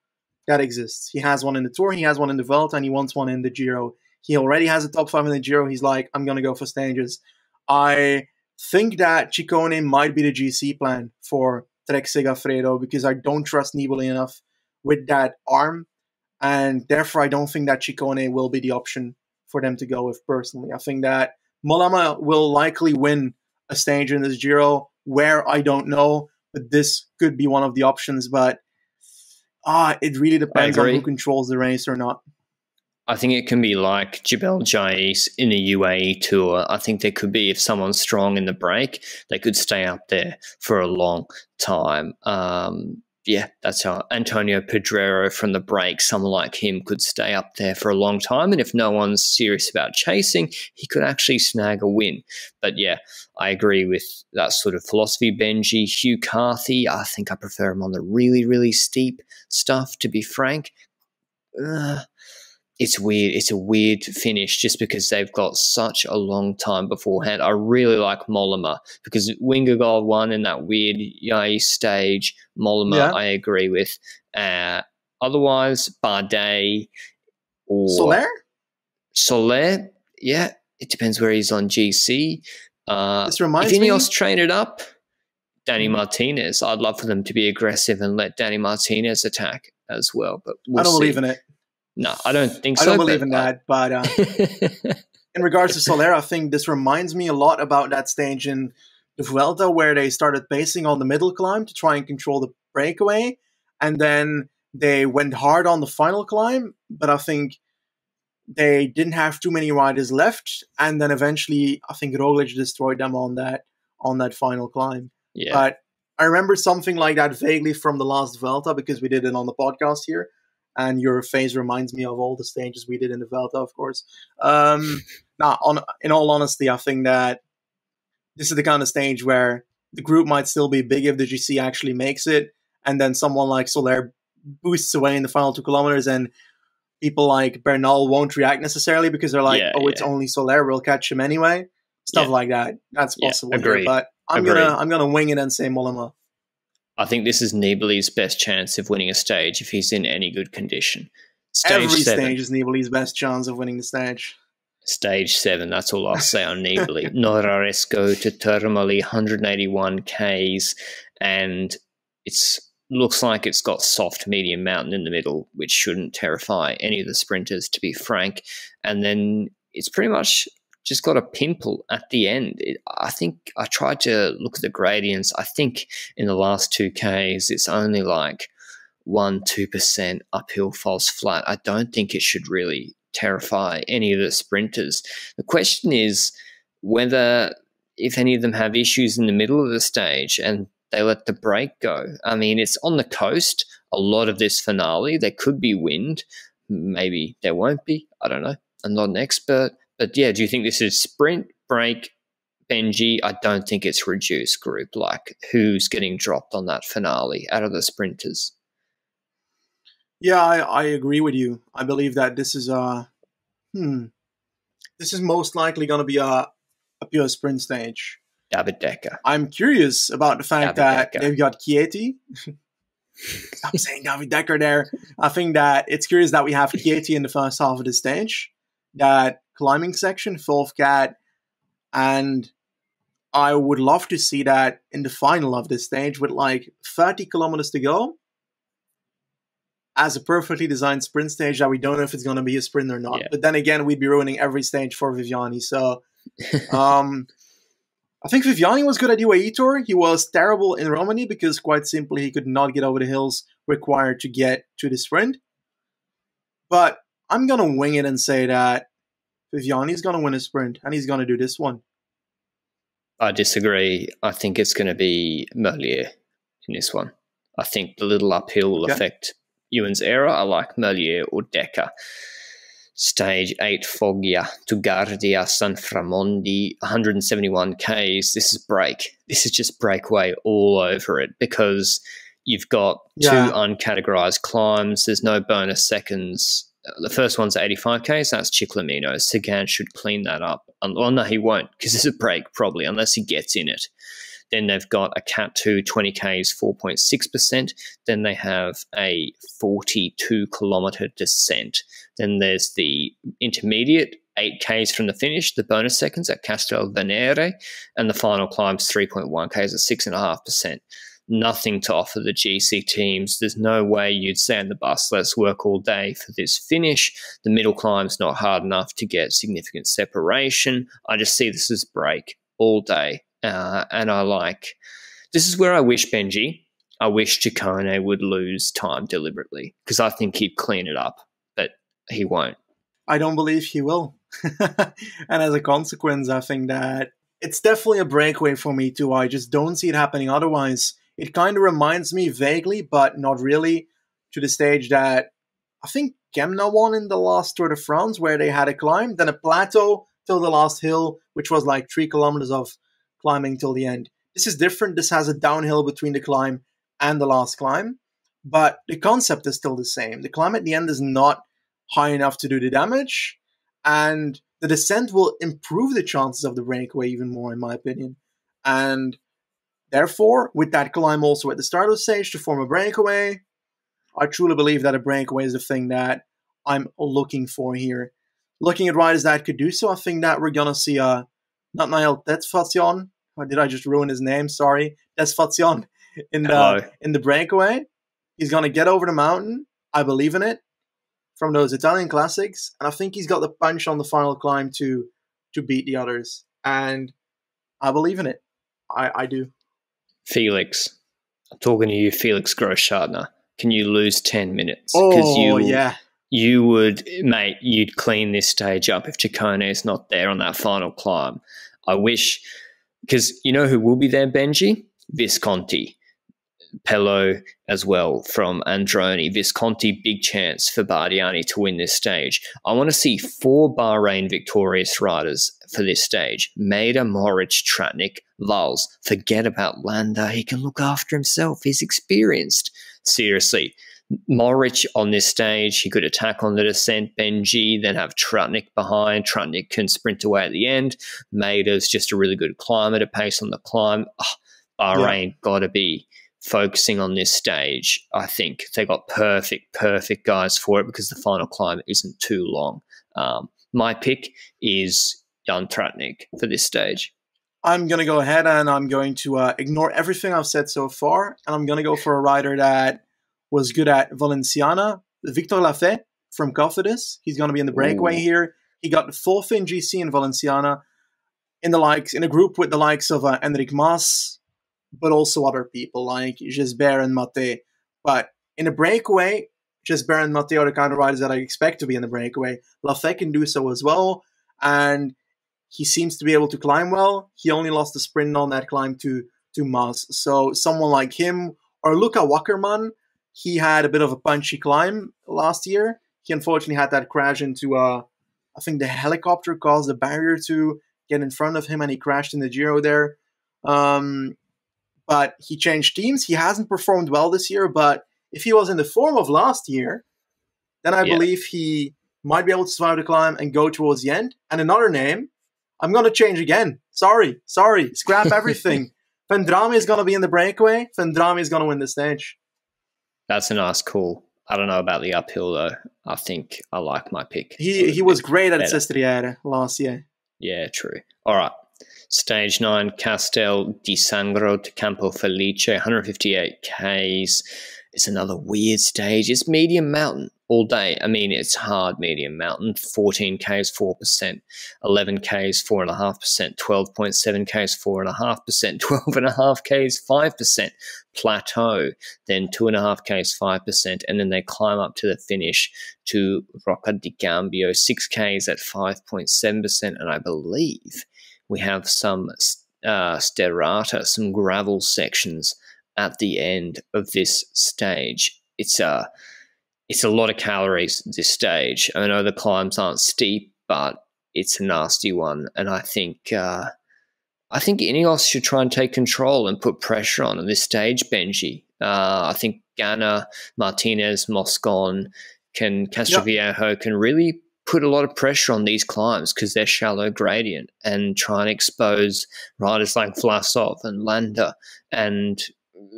that exists. He has one in the Tour, he has one in the Vuelta, and he wants one in the Giro. He already has a top 5 in the Giro. He's like, I'm going to go for stages. I think that Ciccone might be the GC plan for Trek Segafredo, because I don't trust Nibali enough with that arm. And therefore, I don't think that Ciccone will be the option for them to go with personally. I think that Mollema will likely win a stage in this Giro. Where, I don't know, but this could be one of the options. But it really depends on who controls the race or not. I think it can be like Jebel Jais in the UAE Tour. I think there could be, if someone's strong in the break, they could stay up there for a long time. That's how Antonio Pedrero from the break, someone like him could stay up there for a long time. And if no one's serious about chasing, he could actually snag a win. But yeah, I agree with that sort of philosophy. Benji, Hugh Carthy, I think I prefer him on the really, really steep stuff, to be frank. It's weird. It's a weird finish just because they've got such a long time beforehand. I really like Mollema because Wingegaard won in that weird Yai stage. Mollema, I agree with. Otherwise, Bardet or Soler, yeah, it depends where he's on GC. This reminds if me. Ineos train it up, Danny Martinez. I'd love for them to be aggressive and let Danny Martinez attack as well. But I don't believe in it. No, I don't think so. I don't believe in that, but in regards to Soler, I think this reminds me a lot about that stage in the Vuelta where they started pacing on the middle climb to try and control the breakaway, and then they went hard on the final climb, but I think they didn't have too many riders left, and then eventually I think Roglic destroyed them on that final climb. Yeah. But I remember something like that vaguely from the last Vuelta because we did it on the podcast here. And your face reminds me of all the stages we did in the Vuelta, of course. In all honesty, I think that this is the kind of stage where the group might still be big if the GC actually makes it, and then someone like Soler boosts away in the final 2 kilometers, and people like Bernal won't react necessarily because they're like, it's only Soler, we'll catch him anyway. Stuff like that. That's possible. Agreed. But I'm gonna wing it and say Mollema. I think this is Nibali's best chance of winning a stage if he's in any good condition. Every stage is Nibali's best chance of winning the stage. Stage 7, that's all I'll say on Nibali. Noraresco to Termoli, 181 Ks, and it looks like it's got soft medium mountain in the middle, which shouldn't terrify any of the sprinters, to be frank. And then it's pretty much just got a pimple at the end. I think I tried to look at the gradients. I think in the last 2Ks, it's only like 1-2% uphill false flat. I don't think it should really terrify any of the sprinters. The question is whether if any of them have issues in the middle of the stage and they let the break go. I mean, it's on the coast. A lot of this finale, there could be wind. Maybe there won't be. I don't know. I'm not an expert. But yeah, do you think this is sprint, break, Benji? I don't think it's reduced group. Like, who's getting dropped on that finale out of the sprinters? Yeah, I agree with you. I believe that this is this is most likely going to be a pure sprint stage. David Decker. I'm curious about the fact that they've got Chieti. I'm saying David Decker there. I think that it's curious that we have Chieti in the first half of the stage. That climbing section, Fulf Cat, and I would love to see that in the final of this stage with like 30 kilometers to go as a perfectly designed sprint stage that we don't know if it's going to be a sprint or not. Yeah. But then again, we'd be ruining every stage for Viviani. So I think Viviani was good at UAE Tour. He was terrible in Romani because quite simply he could not get over the hills required to get to the sprint. But I'm going to wing it and say that Viviani's going to win a sprint, and he's going to do this one. I disagree. I think it's going to be Merlier in this one. I think the little uphill will affect Ewan's error. I like Merlier or Decker. Stage 8, Foggia to Guardia San Framondi, 171 Ks. This is break. This is just breakaway all over it because you've got 2 uncategorized climbs. There's no bonus seconds. The first one's 85 Ks. That's Ciclamino. Sagan should clean that up. Well, no, he won't because it's a break probably unless he gets in it. Then they've got a Cat 2, 20 Ks, 4.6%. Then they have a 42-kilometre descent. Then there's the intermediate, 8 Ks from the finish, the bonus seconds at Castel Venere, and the final climb's 3.1 Ks at 6.5%. Nothing to offer the GC teams. There's no way you'd say on the bus, let's work all day for this finish. The middle climb's not hard enough to get significant separation. I just see this as break all day. And this is where I wish I wish Ciccone would lose time deliberately, because I think he'd clean it up, but he won't. I don't believe he will. And as a consequence, I think that it's definitely a breakaway for me too. I just don't see it happening otherwise. It kind of reminds me vaguely, but not really, to the stage that I think Kemna won in the last Tour de France, where they had a climb, then a plateau till the last hill, which was like 3 kilometers of climbing till the end. This is different. This has a downhill between the climb and the last climb, but the concept is still the same. The climb at the end is not high enough to do the damage, and the descent will improve the chances of the breakaway even more, in my opinion. And therefore, with that climb also at the start of the stage to form a breakaway, I truly believe that a breakaway is the thing that I'm looking for here. Looking at riders that could do so, I think that we're going to see not Niall Desfacion, or did I just ruin his name? Sorry. Desfacion in the breakaway. He's going to get over the mountain. I believe in it. From those Italian classics. And I think he's got the punch on the final climb to beat the others. And I believe in it. I do. Felix. I'm talking to you, Felix Großschartner. Can you lose 10 minutes? Oh, yeah. You would, mate, you'd clean this stage up if Ciccone is not there on that final climb. I wish, because you know who will be there, Benji? Visconti. Pello as well from Androni. Visconti, big chance for Bardiani to win this stage. I want to see 4 Bahrain victorious riders for this stage. Maida, Moritz, Tratnik, Vals. Forget about Landa. He can look after himself. He's experienced. Seriously. Moritz on this stage, he could attack on the descent, Benji, then have Tratnik behind. Tratnik can sprint away at the end. Maida's just a really good climber to pace on the climb. Bahrain got to be focusing on this stage. I think they got perfect guys for it, because the final climb isn't too long. My pick is Jan Tratnik for this stage. I'm going to go ahead and I'm going to ignore everything I've said so far, and I'm going to go for a rider that was good at Valenciana, Victor Lafay from Cofidis. He's going to be in the breakaway here. He got the 4th in GC in Valenciana, in a group with the likes of Enric Mas, but also other people like Gisbert and Mate. But in a breakaway, Gisbert and Mate are the kind of riders that I expect to be in the breakaway. Lafay can do so as well, and he seems to be able to climb well. He only lost the sprint on that climb to Mas. So someone like him, or Luca Wackerman, he had a bit of a punchy climb last year. He unfortunately had that crash into, I think the helicopter caused a barrier to get in front of him, and he crashed in the Giro there. But he changed teams. He hasn't performed well this year, but if he was in the form of last year, then I believe he might be able to survive the climb and go towards the end. And another name, I'm going to change again. Sorry. Scrap everything. Vendrame is going to be in the breakaway. Vendrame is going to win the stage. That's a nice call. I don't know about the uphill, though. I think I like my pick. He was great at Sestriere last year. Yeah, true. All right. Stage 9, Castel di Sangro to Campo Felice, 158 Ks. It's another weird stage. It's medium mountain all day. I mean, it's hard medium mountain. 14 Ks, 4%. 11 Ks, 4.5%. 12.7 Ks, 4.5%. 12.5 Ks, 5%. Plateau, then 2.5 Ks, 5%. And then they climb up to the finish to Rocca di Cambio, 6 Ks at 5.7%. And I believe we have some sterrata, some gravel sections at the end of this stage. It's a lot of calories, this stage. I know the climbs aren't steep, but it's a nasty one. And I think Ineos should try and take control and put pressure on this stage, Benji. I think Ganna, Martinez, Moscon, Castroviejo can really put a lot of pressure on these climbs because they're shallow gradient, and try and expose riders like Vlasov and Landa and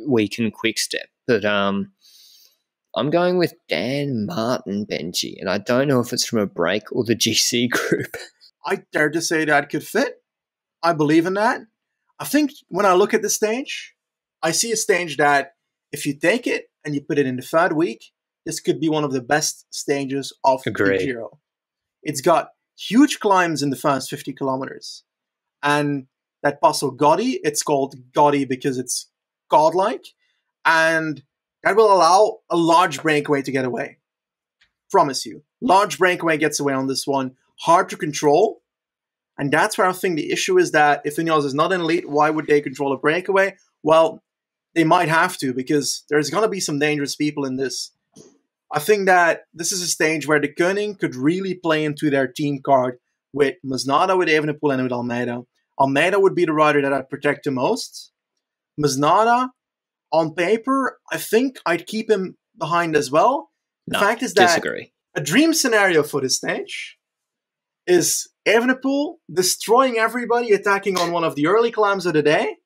weaken Quickstep. But I'm going with Dan Martin, Benji, and I don't know if it's from a break or the GC group. I dare to say that could fit. I believe in that. I think when I look at the stage, I see a stage that if you take it and you put it in the third week, this could be one of the best stages of the Giro. It's got huge climbs in the first 50 kilometers. And that Passo Gotti. It's called Gotti because it's godlike. And that will allow a large breakaway to get away. Promise you. Large breakaway gets away on this one. Hard to control. And that's where I think the issue is that if Ineos is not an elite, why would they control a breakaway? Well, they might have to, because there's going to be some dangerous people in this. I think that this is a stage where the Koenig could really play into their team card with Masnada, with Evenepoel, and with Almeida. Almeida would be the rider that I'd protect the most. Masnada, on paper, I think I'd keep him behind as well. The fact is that a dream scenario for this stage is Evenepoel destroying everybody, attacking on one of the early climbs of the day.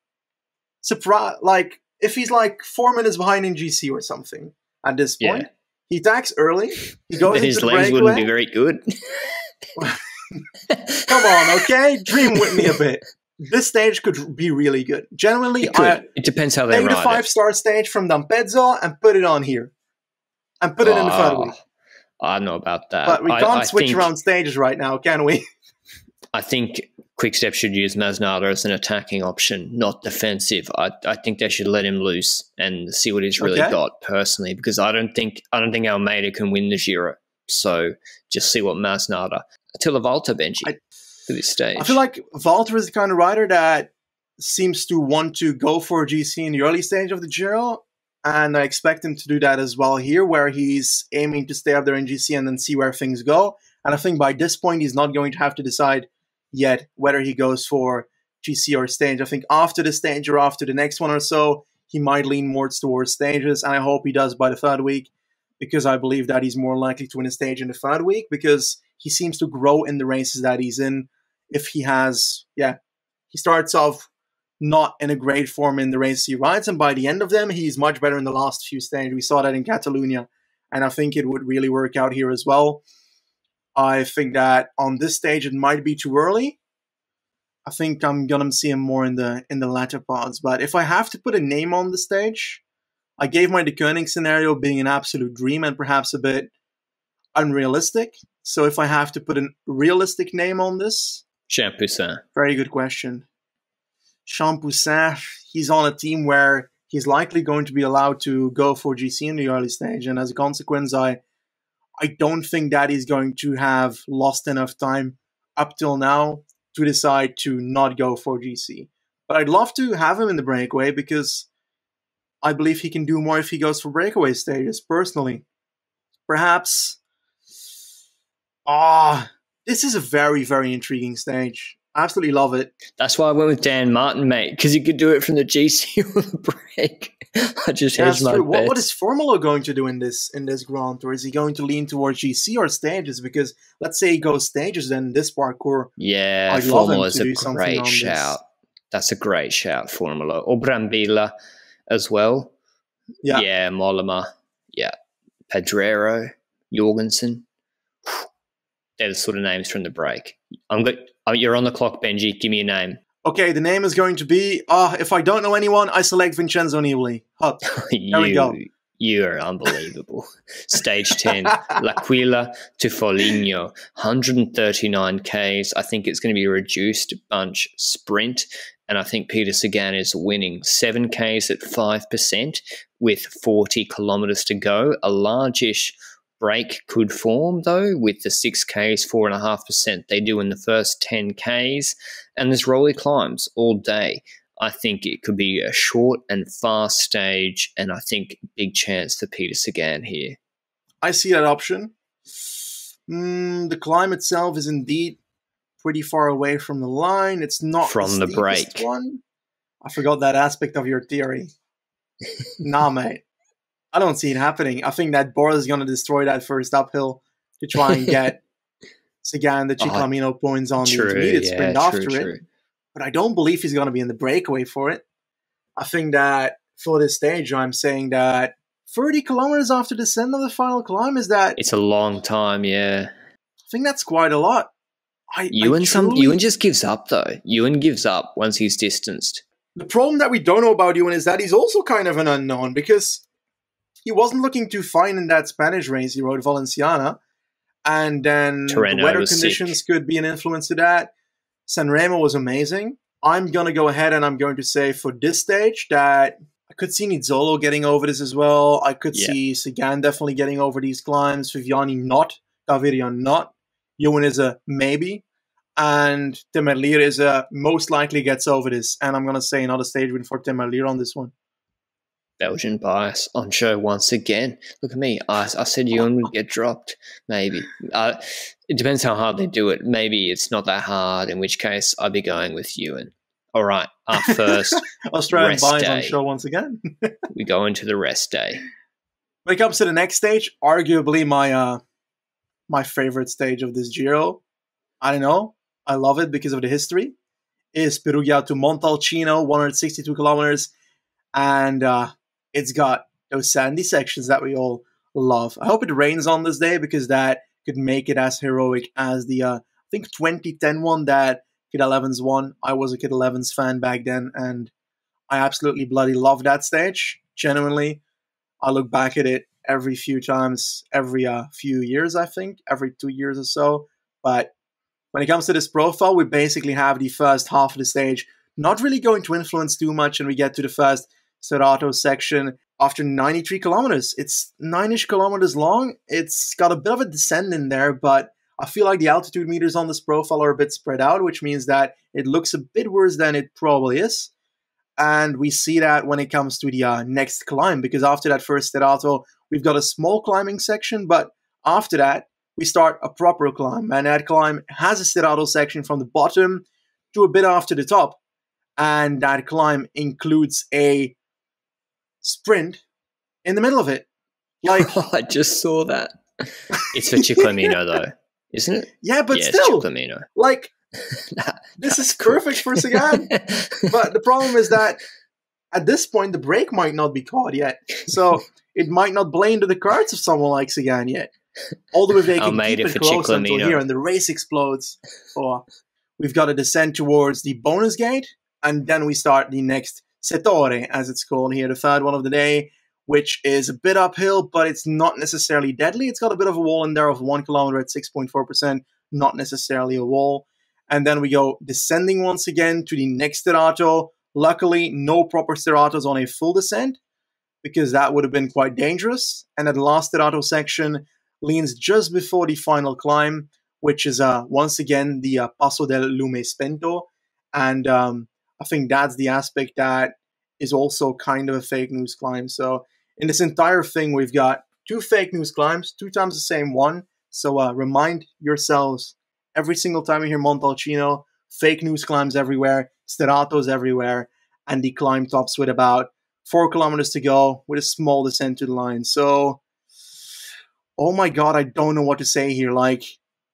Like, if he's like 4 minutes behind in GC or something at this point, he attacks early. He goes into his the legs breakaway. wouldn't be very good. Come on, okay? Dream with me a bit. This stage could be really good. Genuinely, it depends how they take ride the 5-star stage from Dampezzo and put it on here. And put it in the third week. I don't know about that. But we can't switch around stages right now, can we? I think Quickstep should use Masnada as an attacking option, not defensive. I think they should let him loose and see what he's really got personally, because I don't think Almeida can win the Giro. So just see what Masnada. Attila Valter, Benji, for this stage. I feel like Valter is the kind of rider that seems to want to go for GC in the early stage of the Giro. And I expect him to do that as well here, where he's aiming to stay up there in GC and then see where things go. And I think by this point, he's not going to have to decide yet whether he goes for GC or stage. I think after the stage or after the next one or so, he might lean more towards stages. And I hope he does by the third week, because I believe that he's more likely to win a stage in the third week, because he seems to grow in the races that he's in. If he has, he starts off not in a great form in the races he rides, and by the end of them, he's much better in the last few stages. We saw that in Catalonia, and I think it would really work out here as well. I think that on this stage, it might be too early. I think I'm going to see him more in the latter parts. But if I have to put a name on the stage, I gave my De Koenig scenario being an absolute dream and perhaps a bit unrealistic. So if I have to put a realistic name on this... Champoussin. Very good question. Champoussin, he's on a team where he's likely going to be allowed to go for GC in the early stage. And as a consequence, I don't think that he's going to have lost enough time up till now to decide to not go for GC. But I'd love to have him in the breakaway, because I believe he can do more if he goes for breakaway stages, personally. Perhaps... this is a very, very intriguing stage. Absolutely love it. That's why I went with Dan Martin, mate, because he could do it from the GC or the break. I just hedged my bets. What is Formula going to do in this Grand Tour? Is he going to lean towards GC or stages? Because let's say he goes stages, then this parcours. Yeah, Formula is a great shout. That's a great shout, Formula. Or Brambilla as well. Yeah, Mollema. Yeah, Pedrero, Jorgensen. They're the sort of names from the break. You're on the clock, Benji. Give me a name. Okay, the name is going to be... if I don't know anyone, I select Vincenzo Nibali. There we go. You're unbelievable. Stage 10, L'Aquila to Foligno, 139 Ks. I think it's going to be a reduced bunch sprint, and I think Peter Sagan is winning. 7 Ks at 5% with 40 kilometers to go. A largish break could form, though, with the 6 Ks, 4.5% they do in the first 10 Ks, and there's rolly climbs all day. I think it could be a short and fast stage, and I think big chance for Peter Sagan here. I see that option. The climb itself is indeed pretty far away from the line. It's not from the break one. I forgot that aspect of your theory. Nah, mate. I don't see it happening. I think that Bora is going to destroy that first uphill to try and get Sagan the Ciclamino points on the intermediate sprint after it. But I don't believe he's going to be in the breakaway for it. I think that for this stage, I'm saying that 30 kilometers after the descent of the final climb is that... It's a long time, yeah. I think that's quite a lot. Ewan just gives up, though. Ewan gives up once he's distanced. The problem that we don't know about Ewan is that he's also kind of an unknown, because... he wasn't looking too fine in that Spanish race. He rode Valenciana. And then the weather conditions could be an influence to that. Sanremo was amazing. I'm going to go ahead and I'm going to say for this stage that I could see Nizzolo getting over this as well. I could see Sagan definitely getting over these climbs. Viviani not. Gaviria not. Ewan is a maybe. And Temerlier is a most likely gets over this. And I'm going to say another stage win for Temerlier on this one. Belgian bias on show once again. Look at me. I said Ewan would get dropped. Maybe. It depends how hard they do it. Maybe it's not that hard, in which case I'd be going with Ewan. All right, our first Australian rest bias day. on show once again. We go into the rest day. When it comes to the next stage, arguably my favorite stage of this Giro, I don't know, I love it because of the history, is Perugia to Montalcino, 162 kilometers, and it's got those sandy sections that we all love. I hope it rains on this day because that could make it as heroic as the, I think, 2010 one that Kid 11's won. I was a Kid 11's fan back then, and I absolutely bloody love that stage. Genuinely, I look back at it every few times, every few years, I think, every 2 years or so. But when it comes to this profile, we basically have the first half of the stage not really going to influence too much, and we get to the first Serrato section after 93 kilometers. It's 9-ish kilometers long. It's got a bit of a descent in there, but I feel like the altitude meters on this profile are a bit spread out, which means that it looks a bit worse than it probably is. And we see that when it comes to the next climb, because after that first Serrato, we've got a small climbing section, but after that, we start a proper climb. And that climb has a Serrato section from the bottom to a bit after the top. And that climb includes a sprint in the middle of it. Like I just saw that. It's for Ciclamino, though, isn't it? Yeah, but It's still, Ciclamino. like, this is perfect for Sagan. But the problem is that at this point, the brake might not be caught yet. So it might not play into the cards of someone like Sagan yet. Although if they can keep it close until here and the race explodes, or we've got to descend towards the bonus gate, and then we start the next Settore, as it's called here, the third one of the day, which is a bit uphill, but it's not necessarily deadly. It's got a bit of a wall in there of 1 kilometer at 6.4%, not necessarily a wall. And then we go descending once again to the next Serrato. Luckily, no proper Serratos on a full descent, because that would have been quite dangerous. And that last Serrato section leans just before the final climb, which is once again the Passo del Lume Spento. And I think that's the aspect that is also kind of a fake news climb. So in this entire thing, we've got 2 fake news climbs, 2 times the same one. So remind yourselves, every single time you hear Montalcino, fake news climbs everywhere, Serratos everywhere, and the climb tops with about 4 kilometers to go with a small descent to the line. So, oh my God, I don't know what to say here. Like,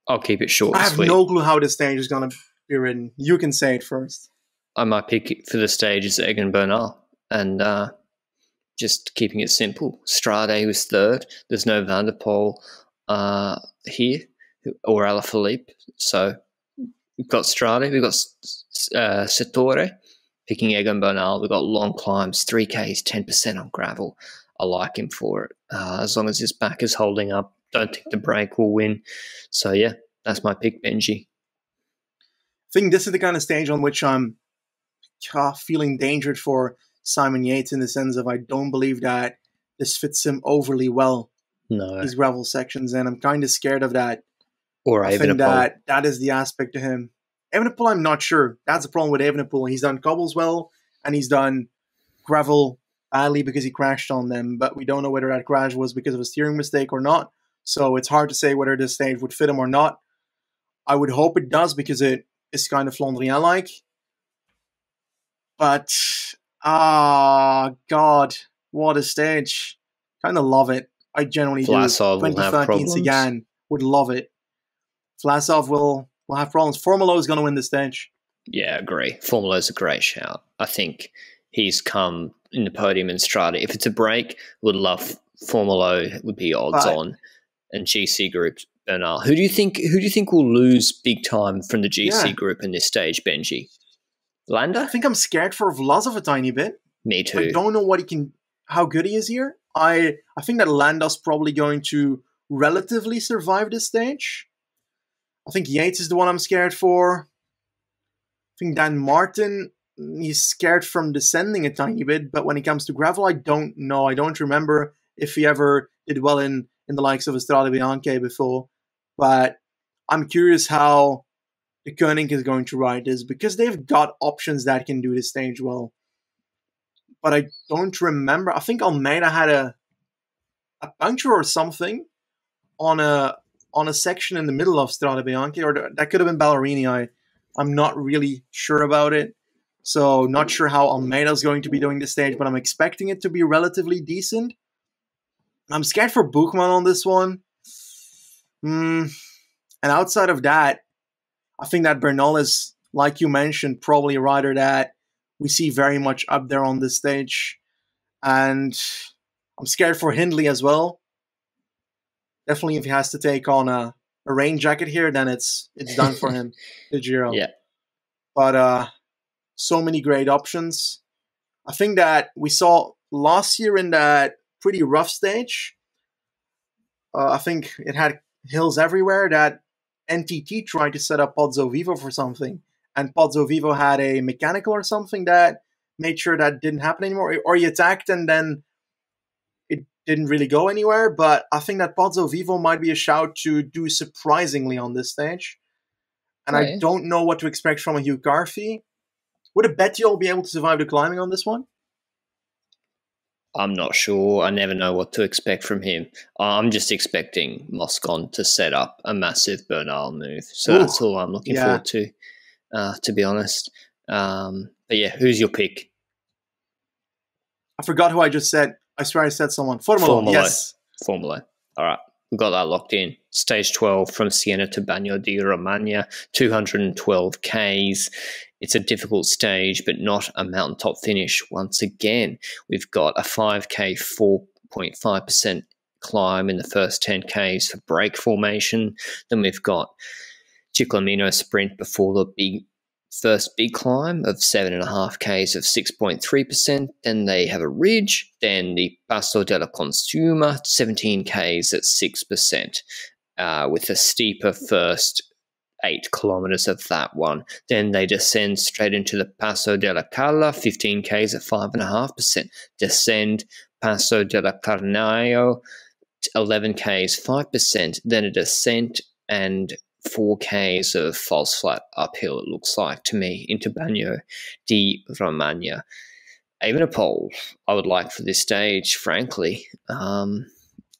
I'll keep it short. I have no clue how this stage is going to be ridden. You can say it first. My pick for the stage is Egan Bernal, and just keeping it simple. Strade was third. There's no Van der Poel here, or Alaphilippe. So we've got Strade, we've got Settore, picking Egan Bernal. We've got long climbs, 3Ks, 10% on gravel. I like him for it. As long as his back is holding up, don't think the break will win. So yeah, that's my pick, Benji. I think this is the kind of stage on which I'm feeling endangered for Simon Yates, in the sense of I don't believe that this fits him overly well. No. These gravel sections, and I'm kind of scared of that. Or I think that is the aspect to him. Evenepoel, I'm not sure. That's the problem with Evenepoel. He's done cobbles well, and he's done gravel badly because he crashed on them, but we don't know whether that crash was because of a steering mistake or not. So it's hard to say whether this stage would fit him or not. I would hope it does, because it is kind of Flandrien-like. But, God, what a stage. Kind of love it. I genuinely Vlasov do. 2013 Sagan would love it. Vlasov will have problems. Formolo is going to win the stage. Yeah, I agree. Formolo is a great shout. I think he's come in the podium in Strade. If it's a break, would love Formolo. Would be odds on. And GC group Bernal. Who do you think will lose big time from the GC group in this stage, Benji? Landa? I think I'm scared for Vlasov a tiny bit. Me too. I don't know what he can, how good he is here. I think that Landa's probably going to relatively survive this stage. I think Yates is the one I'm scared for. think Dan Martin, he's scared from descending a tiny bit, but when it comes to gravel, I don't know. I don't remember if he ever did well in the likes of Strade Bianche before. But I'm curious how the Koenig is going to ride this, because they've got options that can do this stage well. But I don't remember. I think Almeida had a puncture or something on a section in the middle of Strade Bianche, or that could have been Ballerini. I'm not really sure about it. So not sure how Almeida's going to be doing this stage, but I'm expecting it to be relatively decent. I'm scared for Buchmann on this one. And outside of that, I think that Bernal is, like you mentioned, probably a rider that we see very much up there on this stage. And I'm scared for Hindley as well. Definitely if he has to take on a rain jacket here, then it's done for him, the Giro. Yeah. But so many great options. I think that we saw last year in that pretty rough stage, I think it had hills everywhere, that NTT tried to set up Pozzo Vivo for something, and Pozzo Vivo had a mechanical or something that made sure that didn't happen anymore, or he attacked and then it didn't really go anywhere. But I think that Pozzo Vivo might be a shout to do surprisingly on this stage. And I don't know what to expect from a Hugh Carthy. Would a Bettiol be able to survive the climbing on this one? I'm not sure. I never know what to expect from him. I'm just expecting Moscon to set up a massive Bernal move. So that's all I'm looking forward to be honest. But yeah, who's your pick? I forgot who I just said. I swear I said someone. Formolo. Yes. Formolo. All right. We've got that locked in. Stage 12 from Siena to Bagno di Romagna, 212 Ks. It's a difficult stage, but not a mountaintop finish once again. We've got a 5K 4.5% climb in the first 10 Ks for break formation. Then we've got Ciclamino sprint before the first big climb of 7.5 Ks of 6.3%. Then they have a ridge. Then the Passo della Consuma, 17 Ks at 6%, with a steeper first 8 kilometers of that one. Then they descend straight into the Passo della Calla, 15 Ks at 5.5%. Descend Passo della Carnaio, 11 Ks, 5%. Then a descent and 4 Ks of false flat uphill, it looks like to me, into Bagno di Romagna. Even a pole I would like for this stage, frankly.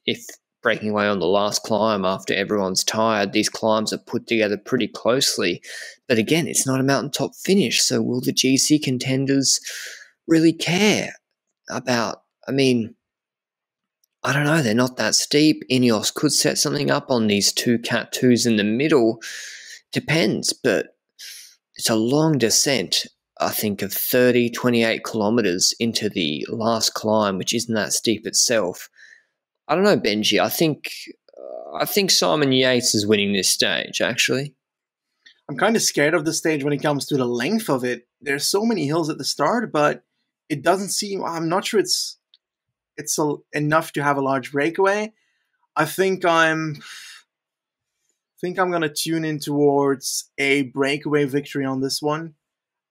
If breaking away on the last climb after everyone's tired, these climbs are put together pretty closely. But again, it's not a mountaintop finish, so will the GC contenders really care about, I don't know, they're not that steep. Ineos could set something up on these two Cat 2s in the middle. Depends, but it's a long descent, I think, of 28 kilometers into the last climb, which isn't that steep itself. I don't know, Benji. I think Simon Yates is winning this stage, actually. I'm kind of scared of the stage when it comes to the length of it. There's so many hills at the start, but it doesn't seem, I'm not sure it's enough to have a large breakaway. I think I'm going to tune in towards a breakaway victory on this one.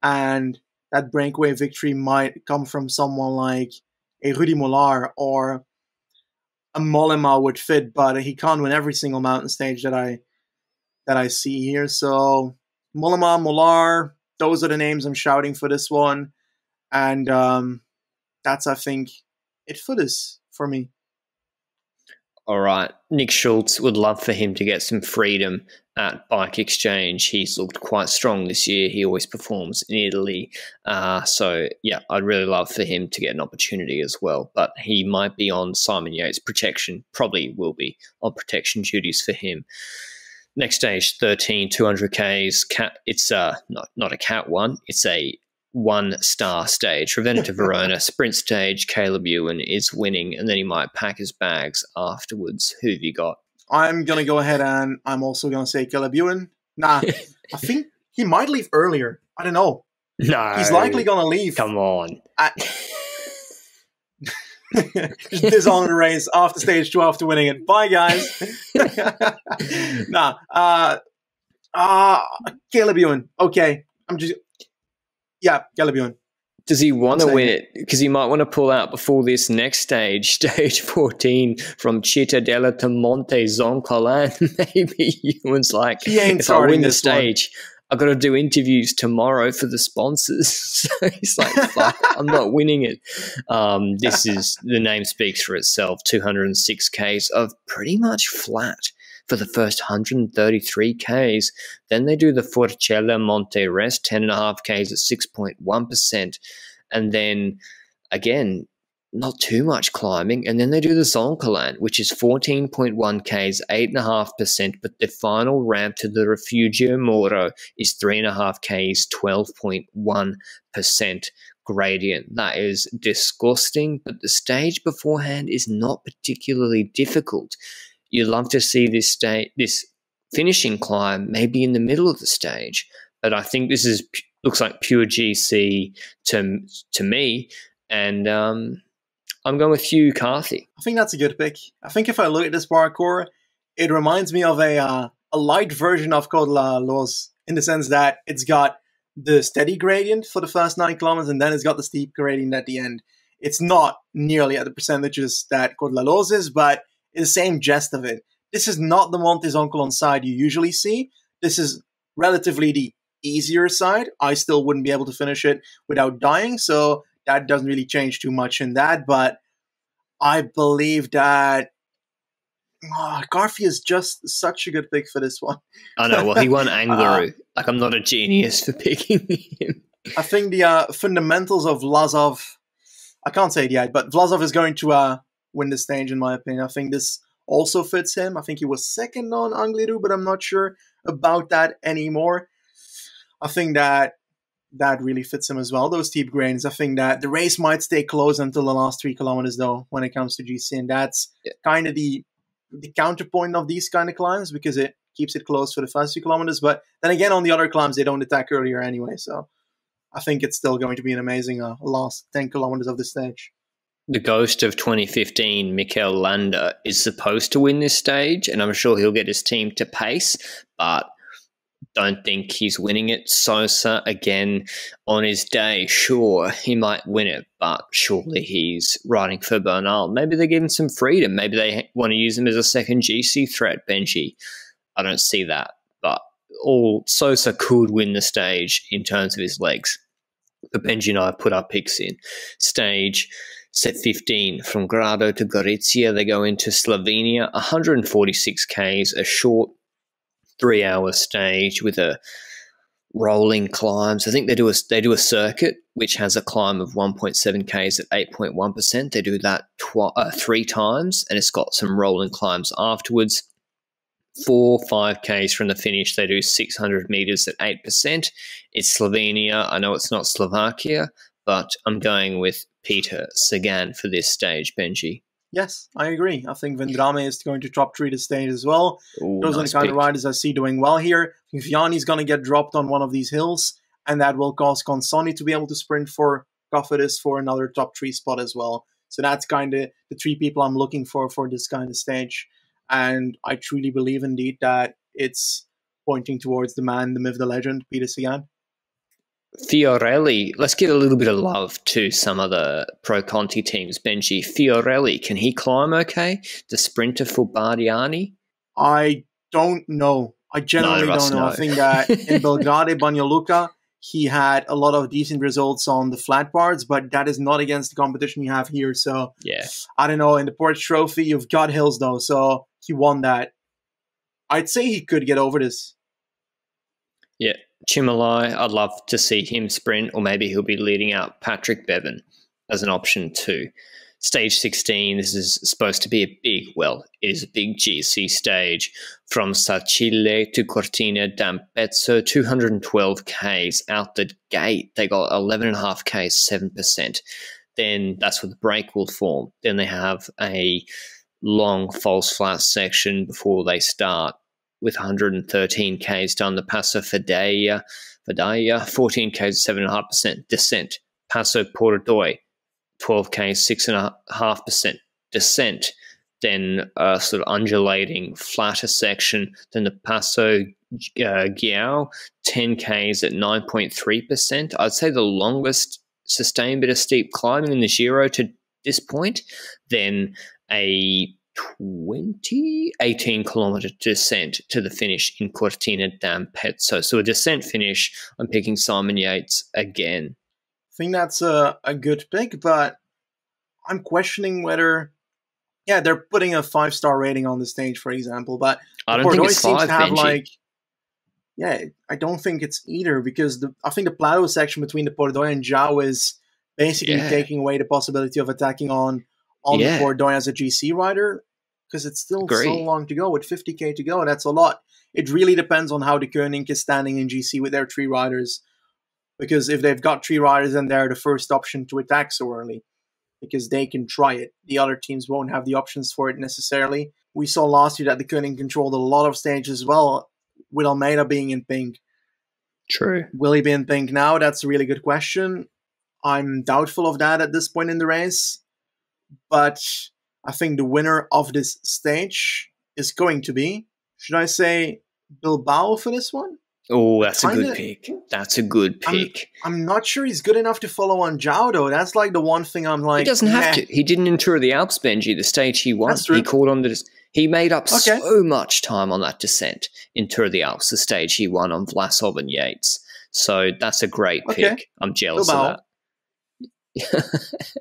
And that breakaway victory might come from someone like a Rudy Mollard, or a Mollema would fit, but he can't win every single mountain stage that I see here. So Mollema, Mollard, those are the names I'm shouting for this one. And that's, I think, it for this for me. All right. Nick Schultz, would love for him to get some freedom at Bike Exchange. He's looked quite strong this year. He always performs in Italy. So, yeah, I'd really love for him to get an opportunity as well. But he might be on Simon Yates' protection, probably will be on protection duties for him. Next stage, 13, 200 Ks. It's not a Cat 1. It's a 1-star stage. Ravenna to Verona, sprint stage. Caleb Ewan is winning, and then he might pack his bags afterwards. Who have you got? I'm going to go ahead and I'm also going to say Caleb Ewan. Nah, I think he might leave earlier. I don't know. No. He's likely going to leave. Come on. Just disown the race after stage 2 after winning it. Bye, guys. Caleb Ewan. Okay. Yeah, Galibion. Does he want to win it? Because he might want to pull out before this next stage, stage 14, from Cittadella to Monte Zoncolan. Maybe Ewan's like, if I win the stage, I've got to do interviews tomorrow for the sponsors. So he's like, fuck, I'm not winning it. The name speaks for itself. 206 Ks of pretty much flat for the first 133 Ks. Then they do the Forcella Monte Rest, 10.5 Ks at 6.1%. And then, again, not too much climbing. And then they do the Zoncolan, which is 14.1 Ks, 8.5%. But the final ramp to the Refugio Moro is 3.5 Ks, 12.1% gradient. That is disgusting. But the stage beforehand is not particularly difficult. You'd love to see this finishing climb maybe in the middle of the stage, but I think this looks like pure GC to me, and I'm going with Hugh Carthy. I think that's a good pick. I think if I look at this parcours, it reminds me of a light version of Côte de la Loze, in the sense that it's got the steady gradient for the first 9 kilometers, and then it's got the steep gradient at the end. It's not nearly at the percentages that Côte de la Loze is, but it's the same gist of it. This is not the Monte Zoncolan side you usually see. This is relatively the easier side. I still wouldn't be able to finish it without dying, so that doesn't really change too much in that. But I believe that Garfi is just such a good pick for this one. I know. Well, he won Angliru. I'm not a genius for picking him. I think the fundamentals of Vlasov, I can't say it yet, but Vlasov is going to win the stage, in my opinion. I think this also fits him. I think he was second on Angliru, but I'm not sure about that anymore. I think that really fits him as well, those steep grades. I think that the race might stay close until the last 3 kilometers, though, when it comes to GC, and that's kind of the counterpoint of these kind of climbs, because it keeps it close for the first 2 kilometers. But then again, on the other climbs, they don't attack earlier anyway, so I think it's still going to be an amazing last 10 kilometers of the stage. The ghost of 2015, Mikel Landa, is supposed to win this stage, and I'm sure he'll get his team to pace, but don't think he's winning it. Sosa, again, on his day, sure, he might win it, but surely he's riding for Bernal. Maybe they give him some freedom. Maybe they want to use him as a second GC threat, Benji. I don't see that, but Sosa could win the stage in terms of his legs. But Benji and I have put our picks in. Stage set 15, from Grado to Gorizia, they go into Slovenia, 146 Ks, a short 3-hour stage with a rolling climbs. I think they do a circuit which has a climb of 1.7 Ks at 8.1%. They do that 3 times, and it's got some rolling climbs afterwards. 5 Ks from the finish, they do 600 meters at 8%. It's Slovenia. I know it's not Slovakia, but I'm going with Peter Sagan for this stage, Benji. Yes, I agree. I think Vendrame is going to top 3 the stage as well. Ooh, those are the kind of riders I see doing well here. I think Vianney's going to get dropped on one of these hills, and that will cause Consoni to be able to sprint for Cofidis for another top 3 spot as well. So that's kind of the 3 people I'm looking for this kind of stage. And I truly believe indeed that it's pointing towards the man, the myth, the legend, Peter Sagan. Fiorelli, let's give a little bit of love to some of the Pro Conti teams. Benji, Fiorelli, can he climb okay? The sprinter for Bardiani? I don't know. I generally don't know. I think that in Belgrade, Banja Luka, he had a lot of decent results on the flat parts, but that is not against the competition you have here. So, yeah, I don't know. In the Porsche Trophy, you've got hills, though, so he won that. I'd say he could get over this. Yeah. Chimalai, I'd love to see him sprint, or maybe he'll be leading out Patrick Bevan as an option too. Stage 16, this is supposed to be a big, well, it is a big GC stage. From Sacile to Cortina d'Ampezzo, 212 Ks out the gate. They got 11.5 Ks, 7%. Then that's what the break will form. Then they have a long false flat section before they start, with 113 Ks down the Passo Fedaya, 14 Ks, 7.5% descent. Passo Portadoi, 12 Ks, 6.5% descent. then a sort of undulating, flatter section, then the Passo Giro, 10 Ks at 9.3%. I'd say the longest sustained bit of steep climbing in the Giro to this point, then a 18-kilometer descent to the finish in Cortina d'Ampezzo. So a descent finish, I'm picking Simon Yates again. I think that's a good pick, but I'm questioning whether, they're putting a 5-star rating on the stage, for example, but I don't think it's 5, seems to have Benji. I don't think it's either, because I think the plateau section between the Pordoi and João is basically taking away the possibility of attacking on the Pordoi as a GC rider, because it's still so long to go. With 50k to go, that's a lot. It really depends on how the Koenig is standing in GC with their 3 riders, because if they've got 3 riders, then they're the first option to attack so early, because they can try it. The other teams won't have the options for it necessarily. We saw last year that the Koenig controlled a lot of stages as well, with Almeida being in pink. True. Will he be in pink now? That's a really good question. I'm doubtful of that at this point in the race. But I think the winner of this stage is going to be, should I say, Bilbao for this one? Oh, that's a good pick. That's a good pick. I'm not sure he's good enough to follow on João, though. That's like the one thing I'm like, he doesn't have to. He didn't in Tour of the Alps, Benji, the stage he won. That's true. He called on he made up so much time on that descent in Tour of the Alps, the stage he won on Vlasov and Yates. So that's a great pick. I'm jealous of that.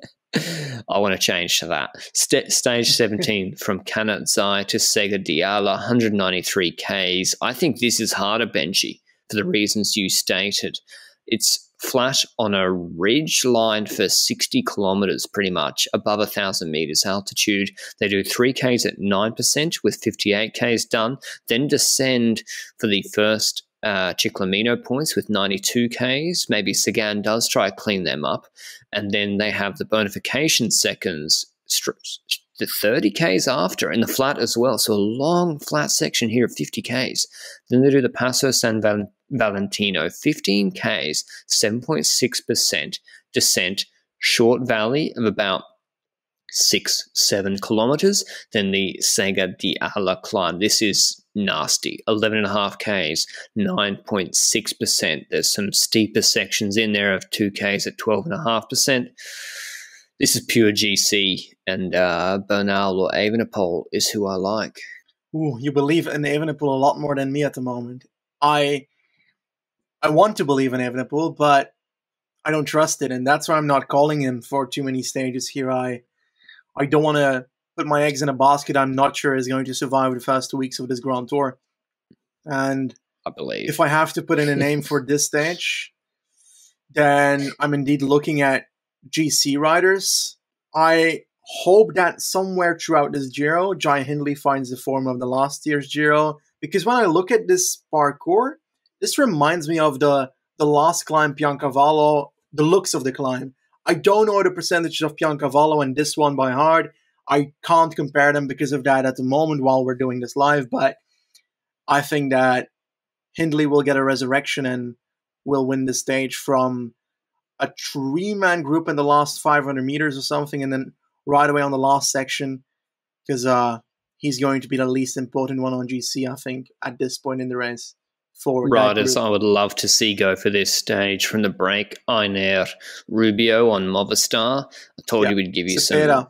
I want to change to that. Stage 17 from Kanatzai to Sega Diala, 193 Ks. I think this is harder, Benji, for the reasons you stated. It's flat on a ridge line for 60 kilometers, pretty much, above 1,000 meters altitude. They do 3 Ks at 9% with 58 Ks done, then descend for the first Ciclamino points with 92 Ks. Maybe Sagan does try to clean them up. And then they have the bonification seconds, the 30 Ks after, and the flat as well. So a long flat section here of 50 Ks. Then they do the Passo San Valentino, 15 Ks, 7.6% descent, short valley of about 6-7 kilometers. Then the Sega Diala climb. This is nasty. 11.5 Ks, 9.6%. There's some steeper sections in there of 2 Ks at 12.5%. This is pure GC, and Bernal or Evenepoel is who I like. Ooh, you believe in Evenepoel a lot more than me at the moment. I want to believe in Evenepoel, but I don't trust it, and that's why I'm not calling him for too many stages here. I don't want to put my eggs in a basket I'm not sure is going to survive the first 2 weeks of this Grand Tour. And I believe if I have to put in a name for this stage, then I'm indeed looking at GC riders. I hope that somewhere throughout this Giro, Jai Hindley finds the form of the last year's Giro, because when I look at this parcours, this reminds me of the last climb Piancavallo, the looks of the climb. I don't know the percentages of Piancavallo and this one by heart. I can't compare them because of that at the moment while we're doing this live, but I think that Hindley will get a resurrection and will win the stage from a 3-man group in the last 500 meters or something, and then right away on the last section, because he's going to be the least important one on GC, I think, at this point in the race. Riders I would love to see go for this stage from the break. Einer Rubio on Movistar. I told you we'd give you some.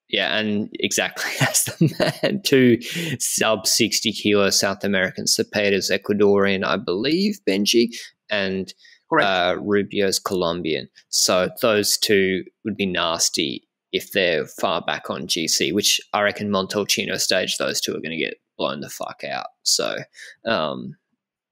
Yeah, and exactly, that's the man. 2 sub-60 kilo South American Cepeda's Ecuadorian, I believe, Benji, and Rubio's Colombian. So those 2 would be nasty if they're far back on GC, which I reckon Montalcino stage, those 2 are going to get blown the fuck out. So,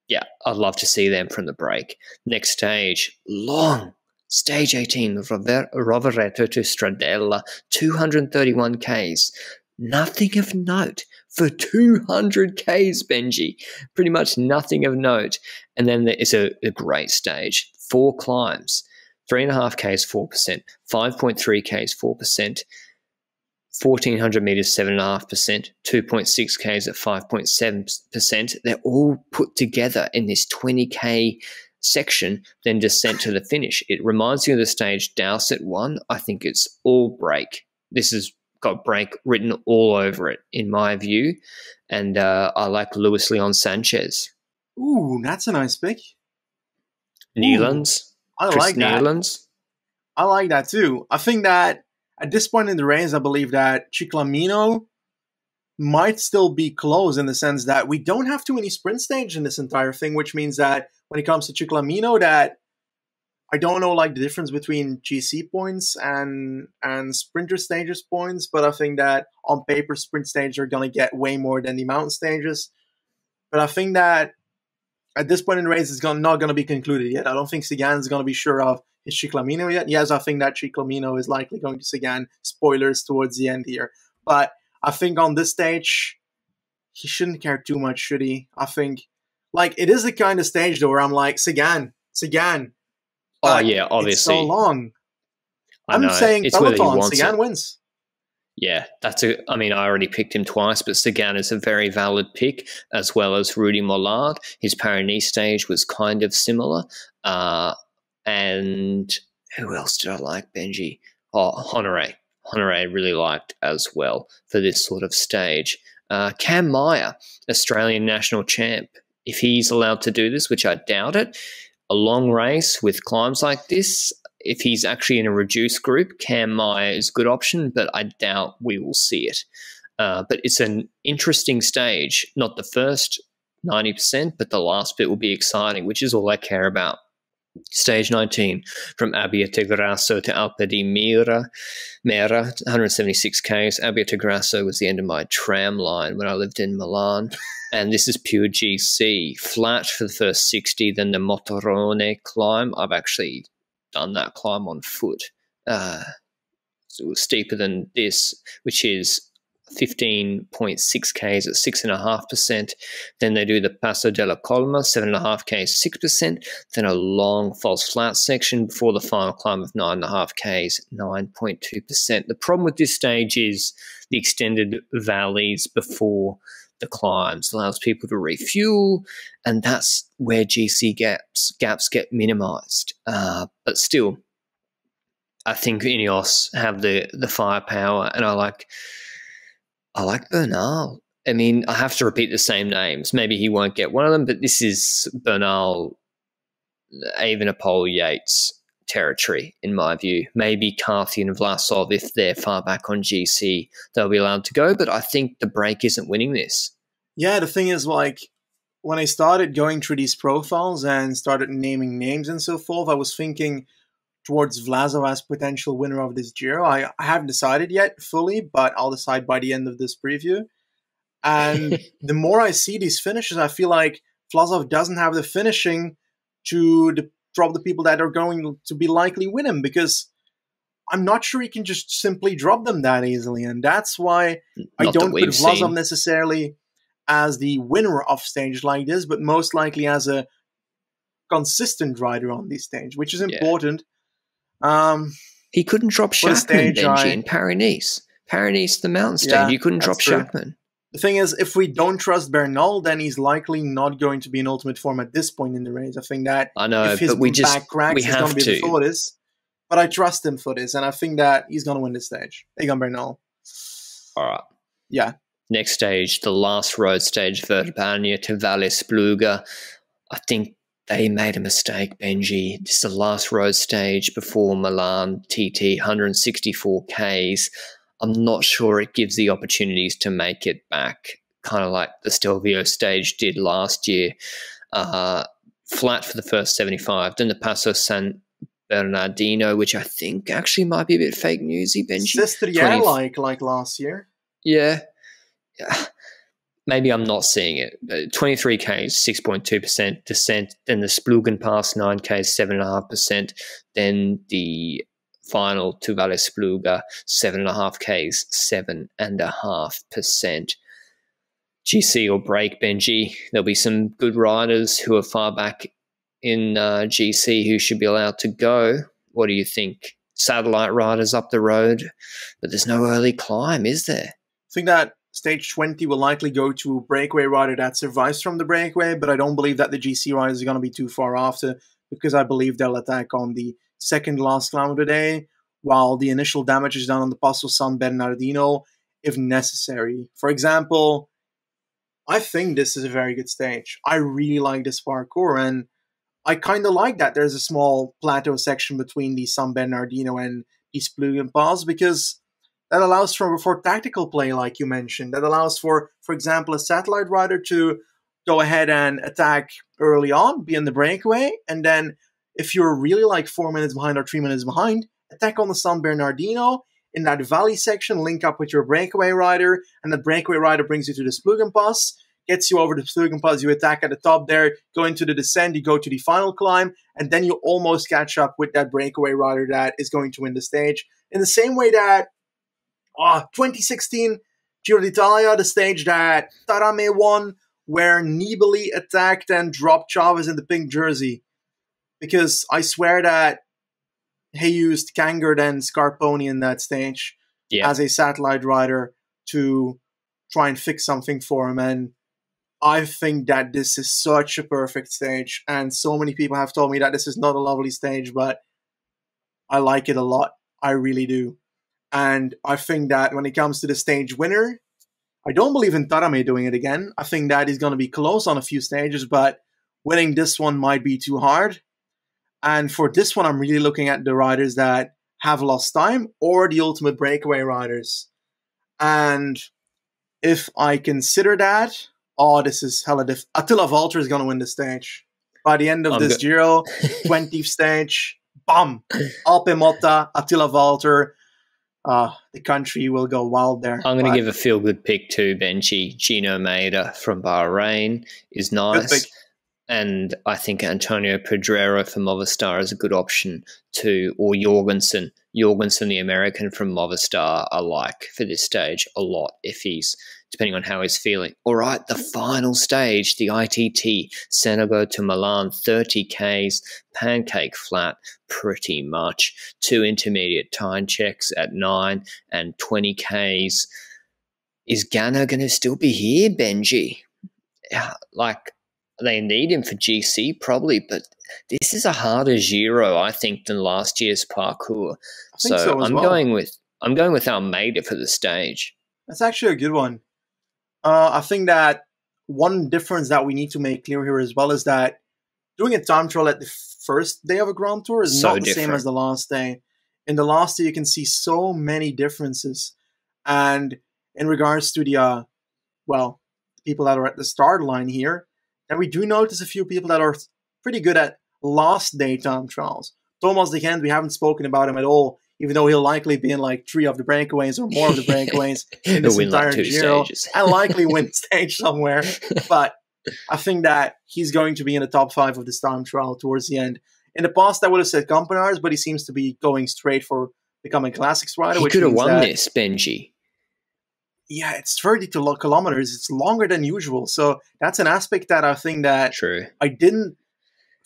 yeah, I'd love to see them from the break. Next stage, long. Stage 18, Rovereto to Stradella, 231 Ks. Nothing of note for 200 Ks, Benji. Pretty much nothing of note. And then there is a great stage. 4 climbs, 3.5 Ks, 4%, 5.3 Ks, 4%, 1,400 meters, 7.5%, 2.6 Ks at 5.7%. They're all put together in this 20K section, then descent to the finish. It reminds you of the stage Dowsett won. I think it's all break. This is got break written all over it, in my view. And I like Luis Leon Sanchez. Ooh, that's a nice pick. Nederlands. I Chris like that. Nederlands. I like that too. I think that at this point in the race, I believe that Ciclamino might still be close in the sense that we don't have too many sprint stages in this entire thing, which means that when it comes to Ciclamino, that I don't know like the difference between GC points and sprinter stages points, but I think that on paper sprint stages are going to get way more than the mountain stages. But I think that at this point in the race, it's not going to be concluded yet. I don't think Sagan is going to be sure of his Ciclamino yet. Yes, I think that Ciclamino is likely going to Sagan. Spoilers towards the end here. But I think on this stage, he shouldn't care too much, should he? I think, like, it is the kind of stage, though, where I'm like, Sagan. Oh, yeah, obviously. It's so long. I'm saying it's peloton, Sagan wins. Yeah, I mean, I already picked him twice, but Sagan is a very valid pick, as well as Rudy Mollard. His Paris-Nice stage was kind of similar. And who else did I like, Benji? Oh, Honoré. Honoré I really liked as well for this sort of stage. Cam Meyer, Australian national champ. If he's allowed to do this, which I doubt it, a long race with climbs like this, if he's actually in a reduced group, Cam Meyer is a good option, but I doubt we will see it. But it's an interesting stage. Not the first 90%, but the last bit will be exciting, which is all I care about. Stage 19, from Abbiategrasso to Alpe di Mera, 176 Ks. Abbiategrasso was the end of my tram line when I lived in Milan. And this is pure GC. Flat for the first 60, then the Motorone climb. I've actually done that climb on foot. So it was steeper than this, which is 15.6 Ks at 6.5%. Then they do the Passo della Colma, 7.5 Ks, 6%. Then a long false flat section before the final climb of 9.5 Ks, 9.2%. The problem with this stage is the extended valleys before the climbs allows people to refuel, and that's where GC gaps get minimized. But still, I think Ineos have the firepower, and I like Bernal. I mean, I have to repeat the same names. Maybe he won't get one of them, but this is Bernal, Evenepoel, Yates territory, in my view. Maybe Carthy and Vlasov, if they're far back on GC, they'll be allowed to go, but I think the break isn't winning this. Yeah, the thing is, like, when I started going through these profiles and started naming names and so forth, I was thinking towards Vlasov as potential winner of this Giro. I haven't decided yet fully, but I'll decide by the end of this preview. And the more I see these finishes, I feel like Vlasov doesn't have the finishing to drop the people that are going to be likely win him, because I'm not sure he can just simply drop them that easily. And that's why I don't put Vlasov necessarily as the winner of stage like this, but most likely as a consistent rider on this stage, which is important. He couldn't drop Schachmann, Benji, in Paris-Nice. Paris-Nice, the mountain stage, you couldn't drop Schachmann. The thing is, if we don't trust Bernal, then he's likely not going to be in ultimate form at this point in the race. I think that if his back cracks, he's going to be before this. But I trust him for this, and I think that he's going to win this stage. Egan Bernal. All right. Yeah. Next stage, the last road stage, Verbania to Valle Spluga. I think they made a mistake, Benji. This is the last road stage before Milan TT, 164 Ks. I'm not sure it gives the opportunities to make it back, kind of like the Stelvio stage did last year. Flat for the first 75, then the Passo San Bernardino, which I think actually might be a bit fake newsy, Benji. Sestriere like last year. Yeah. Maybe I'm not seeing it. 23 Ks, 6.2% descent. Then the Splugen Pass, 9 Ks, 7.5%. Then the final to Valle Spluga, 7.5 Ks, 7.5%. GC or break, Benji. There'll be some good riders who are far back in GC who should be allowed to go. What do you think? Satellite riders up the road, but there's no early climb, is there? I think that stage 20 will likely go to a breakaway rider that survives from the breakaway, but I don't believe that the GC riders are going to be too far after, because I believe they'll attack on the second last climb of the day, while the initial damage is done on the Passo San Bernardino if necessary. For example, I think this is a very good stage. I really like this parcours, and I kind of like that there's a small plateau section between the San Bernardino and the Splugenpass, because that allows for tactical play, like you mentioned. That allows for example, a satellite rider to go ahead and attack early on, be in the breakaway, and then if you're really like 4 minutes behind or 3 minutes behind, attack on the San Bernardino in that valley section, link up with your breakaway rider, and the breakaway rider brings you to the Splugenpass, gets you over the Splugenpass, you attack at the top there, go into the descent, you go to the final climb, and then you almost catch up with that breakaway rider that is going to win the stage. In the same way that 2016 Giro d'Italia, the stage that Tarame won, where Nibali attacked and dropped Chavez in the pink jersey. Because I swear that he used Kangert and Scarponi in that stage as a satellite rider to try and fix something for him. And I think that this is such a perfect stage. And so many people have told me that this is not a lovely stage, but I like it a lot. I really do. And I think that when it comes to the stage winner, I don't believe in Tarame doing it again. I think that he's going to be close on a few stages, but winning this one might be too hard. And for this one, I'm really looking at the riders that have lost time or the ultimate breakaway riders. And if I consider that, this is hella difficult. Attila Valter is going to win the stage. By the end of this Giro, 20th stage, bam! Alpe Motta, Attila Valter. The country will go wild there. I'm going to give a feel-good pick too, Benji. Gino Maeda from Bahrain is nice. And I think Antonio Pedrero from Movistar is a good option too, or Jorgensen. Jorgensen, the American from Movistar, I like for this stage a lot if he's, depending on how he's feeling. All right, the final stage, the ITT, Senegal to Milan, 30 Ks, pancake flat, pretty much. 2 intermediate time checks at 9 and 20 Ks. Is Ganna going to still be here, Benji? They need him for GC probably, but this is a harder Giro, I think, than last year's parcours. So I'm going with Almeida for the stage. That's actually a good one. I think that one difference that we need to make clear here as well is that doing a time trial at the first day of a Grand Tour is not the same as the last day. In the last day, you can see so many differences. And in regards to the, people that are at the start line here, and we do notice a few people that are pretty good at last day time trials. Thomas de Gent, we haven't spoken about him at all, even though he'll likely be in like 3 of the breakaways or more of the breakaways in this entire Giro, and likely win stage somewhere. But I think that he's going to be in the top 5 of this time trial towards the end. In the past, I would have said Campenaars, but he seems to be going straight for becoming Classics rider. He could have won this, Benji. Yeah, it's 32 kilometers. It's longer than usual. So that's an aspect that I think that I didn't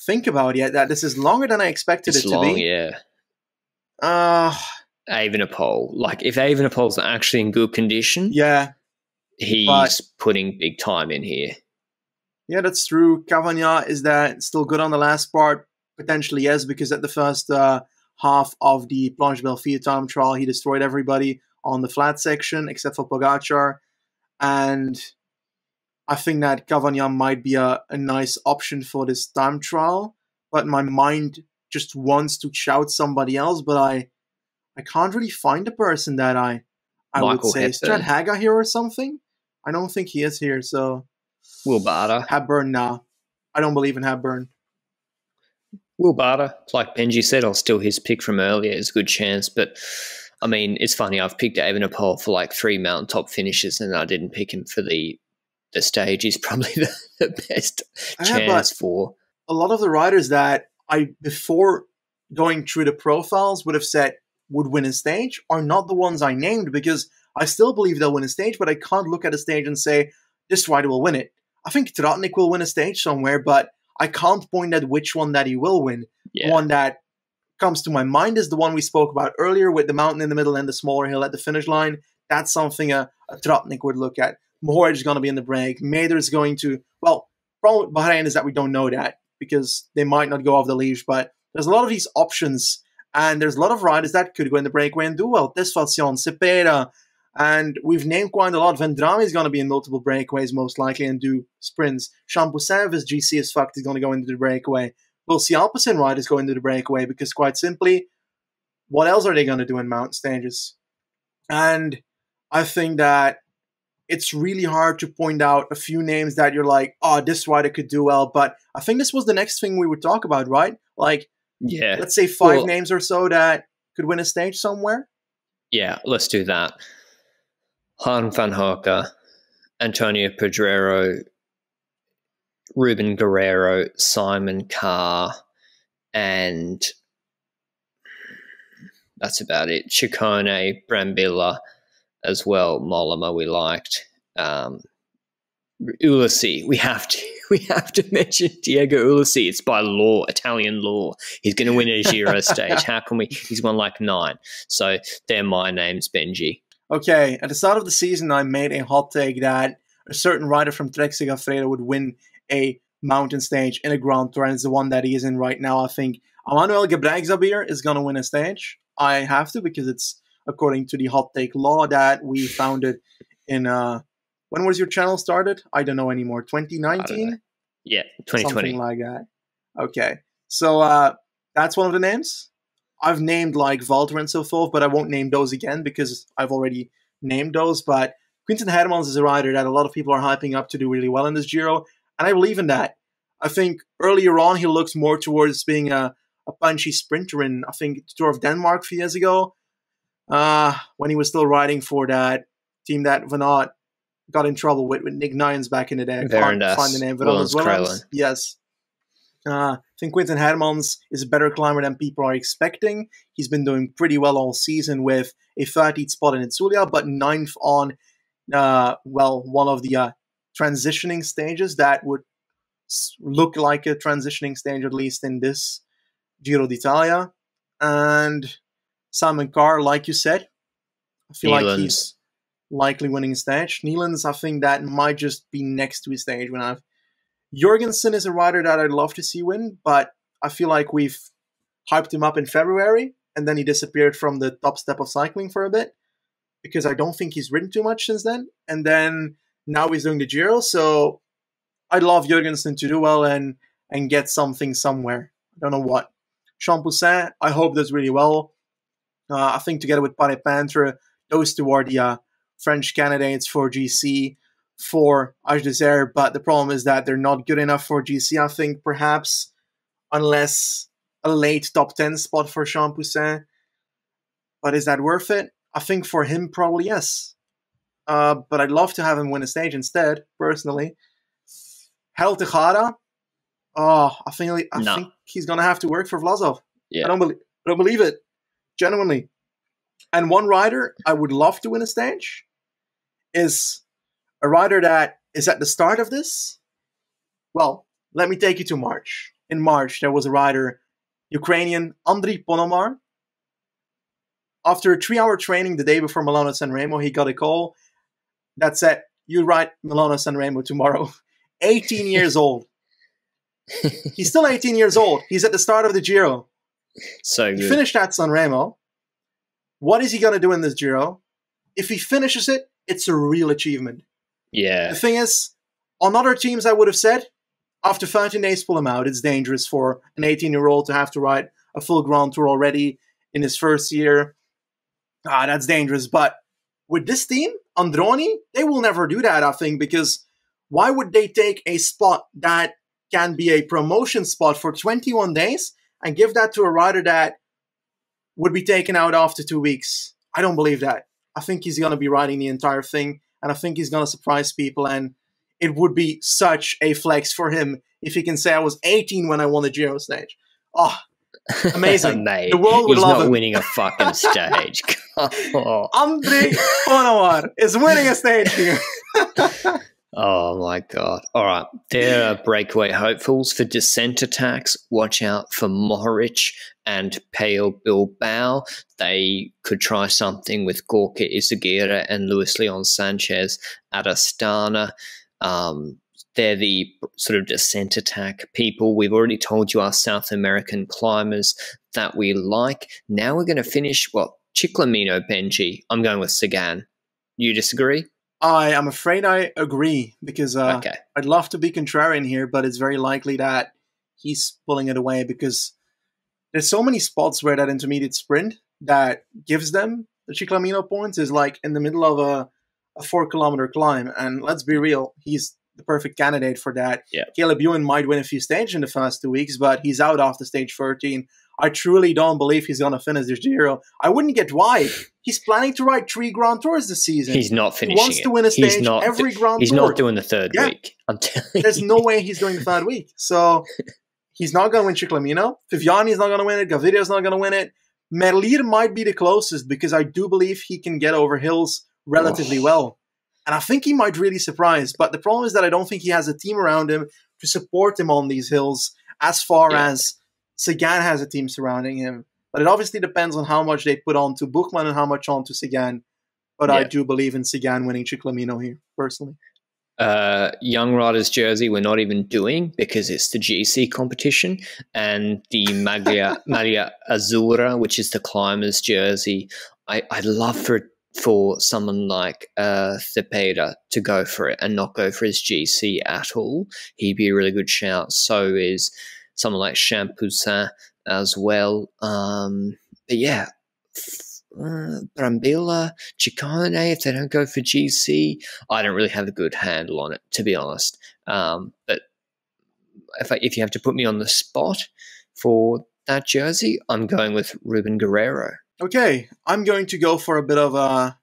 think about yet, that this is longer than I expected it to be. Yeah. Evenepoel. Like, if Evenepoel's actually in good condition, he's putting big time in here. Yeah, that's true. Cavagna, is that still good on the last part? Potentially, yes, because at the first half of the Planche Belfield time trial, he destroyed everybody on the flat section, except for Pogacar. And I think that Cavagna might be a nice option for this time trial. But my mind just wants to shout somebody else, but I can't really find a person that I would say. Is Chad Haga here or something? I don't think he is here, so... Will Barter. Hepburn, nah. I don't believe in Hepburn. Will Barter, like Benji said, I'll steal his pick from earlier. It's a good chance, but... I mean, it's funny. I've picked Evenepoel for like 3 mountaintop finishes, and I didn't pick him for the stage. He's probably the best chance for. A lot of the riders that I, before going through the profiles, would have said would win a stage are not the ones I named, because I still believe they'll win a stage, but I can't look at a stage and say this rider will win it. I think Tratnik will win a stage somewhere, but I can't point at which one that he will win. Yeah. The one that comes to my mind is the one we spoke about earlier with the mountain in the middle and the smaller hill at the finish line. That's something a Tratnik would look at. Mohoric is going to be in the break. Mader is going to... Well, problem with Bahrain is that we don't know that because they might not go off the leash, but there's a lot of these options, And there's a lot of riders that could go in the breakaway and do well. Desfalcion, Cepeda, and we've named quite a lot. Vendrame is going to be in multiple breakaways most likely and do sprints. Champoussin, if his GC is fucked, is going to go into the breakaway. We'll see Alpecin riders go into the breakaway because quite simply, what else are they going to do in mountain stages? And I think that it's really hard to point out a few names that you're like, oh, this rider could do well. But I think this was the next thing we would talk about, right? Like, yeah, let's say five names or so that could win a stage somewhere. Yeah, let's do that. Han van Hoeke, Antonio Pedrero, Ruben Guerrero, Simon Carr, and that's about it. Ciccone, Brambilla as well. Mollema we liked. Ulissi, we have to mention Diego Ulissi. It's by law, Italian law. He's going to win a Giro stage. How can we? He's won like 9. So they're my names, Benji. Okay, at the start of the season, I made a hot take that a certain rider from Trek Segafredo would win a mountain stage in a Grand Tour, and it's the one that he is in right now. I think Emmanuel Gebrek-Zabir is going to win a stage. I have to, because it's according to the hot take law that we founded in when was your channel started? I don't know anymore. 2019? Yeah, 2020. Something like that. Okay. So that's one of the names. I've named like Valter and so forth, but I won't name those again because I've already named those. But Quinten Hermans is a rider that a lot of people are hyping up to do really well in this Giro, and I believe in that. I think earlier on he looks more towards being a punchy sprinter in, I think, the Tour of Denmark a few years ago, when he was still riding for that team that Van Aert got in trouble with Nick Nines back in the day. I can't find the name. Willems. Yes. I think Quinten Hermans is a better climber than people are expecting. He's been doing pretty well all season with a 13th spot in Itzulia, but 9th on, one of the transitioning stages that would look like a transitioning stage, at least in this Giro d'Italia. And Simon Carr, like you said, I feel like he's likely winning a stage. Neilands, I think that might just be next to his stage when I've Jorgensen is a rider that I'd love to see win, but I feel like we've hyped him up in February, and then he disappeared from the top step of cycling for a bit, because I don't think he's ridden too much since then. And then now he's doing the Giro, so I'd love Jorgensen to do well and get something somewhere. I don't know what. Champoussin, I hope does really well. I think together with Paris Pantre, those two are the French candidates for GC for Age Desert, but the problem is that they're not good enough for GC, I think, perhaps, unless a late top 10 spot for Champoussin. But is that worth it? I think for him, probably yes. But I'd love to have him win a stage instead, personally. Harold Tejada, I think he's going to have to work for Vlasov. Yeah. I don't believe it. Genuinely. And one rider I would love to win a stage is a rider that is at the start of this. Well, let me take you to March. In March, there was a rider, Ukrainian Andriy Ponomar. After a 3-hour training the day before Milano San Remo, he got a call that said, you ride Milano San Remo tomorrow. 18 years old. He's still 18 years old. He's at the start of the Giro. So good. He finished at San Remo. What is he going to do in this Giro? If he finishes it, it's a real achievement. Yeah. The thing is, on other teams I would have said, after 13 days pull him out. It's dangerous for an 18-year-old to have to ride a full Grand Tour already in his first year. That's dangerous. But with this team, Androni, they will never do that, I think, because why would they take a spot that can be a promotion spot for 21 days and give that to a rider that would be taken out after 2 weeks? I don't believe that. I think he's going to be riding the entire thing, and I think he's going to surprise people, and it would be such a flex for him if he can say, I was 18 when I won the Giro stage. Oh, amazing. Mate, the world would love him. He's not winning a fucking stage. Oh. Andriy Ponomar is winning a stage here. Oh my God. All right. There are breakaway hopefuls for descent attacks. Watch out for Mohoric and Pale Bilbao. They could try something with Gorka Izaguirre and Luis Leon Sanchez at Astana. They're the sort of descent attack people. We've already told you our South American climbers. that we like. Now we're going to finish, Ciclamino, Benji. I'm going with Sagan. You disagree? I am afraid I agree, because Okay. I'd love to be contrarian here, but it's very likely that he's pulling it away, because there's so many spots where that intermediate sprint that gives them the Ciclamino points is like in the middle of a 4-kilometer climb. And let's be real, he's the perfect candidate for that. Yeah. Caleb Ewan might win a few stages in the first 2 weeks, but he's out after stage 13. I truly don't believe he's going to finish the Giro. I wouldn't get why. He's planning to ride 3 Grand Tours this season. He's not finishing. He wants to win a stage every Grand Tour. He's not doing the third week. I'm telling you. There's no way he's doing the third week. So he's not going to win Ciclamino. Viviani's not going to win it. Gavidia's not going to win it. Merlier might be the closest, because I do believe he can get over hills relatively well. And I think he might really surprise. But the problem is that I don't think he has a team around him to support him on these hills as far as Sagan has a team surrounding him. But it obviously depends on how much they put on to Buchmann and how much on to Sagan. But I do believe in Sagan winning Ciclamino here, personally. Young Riders jersey we're not even doing, because it's the GC competition, and the Maglia Azzurra, which is the climbers jersey. I'd love for someone like Cepeda to go for it and not go for his GC at all. He'd be a really good shout. So is someone like Champoussin as well. But yeah, Brambilla, Ciccone, if they don't go for GC, I don't really have a good handle on it, to be honest. But if you have to put me on the spot for that jersey, I'm going with Ruben Guerrero. Okay, I'm going to go for a bit of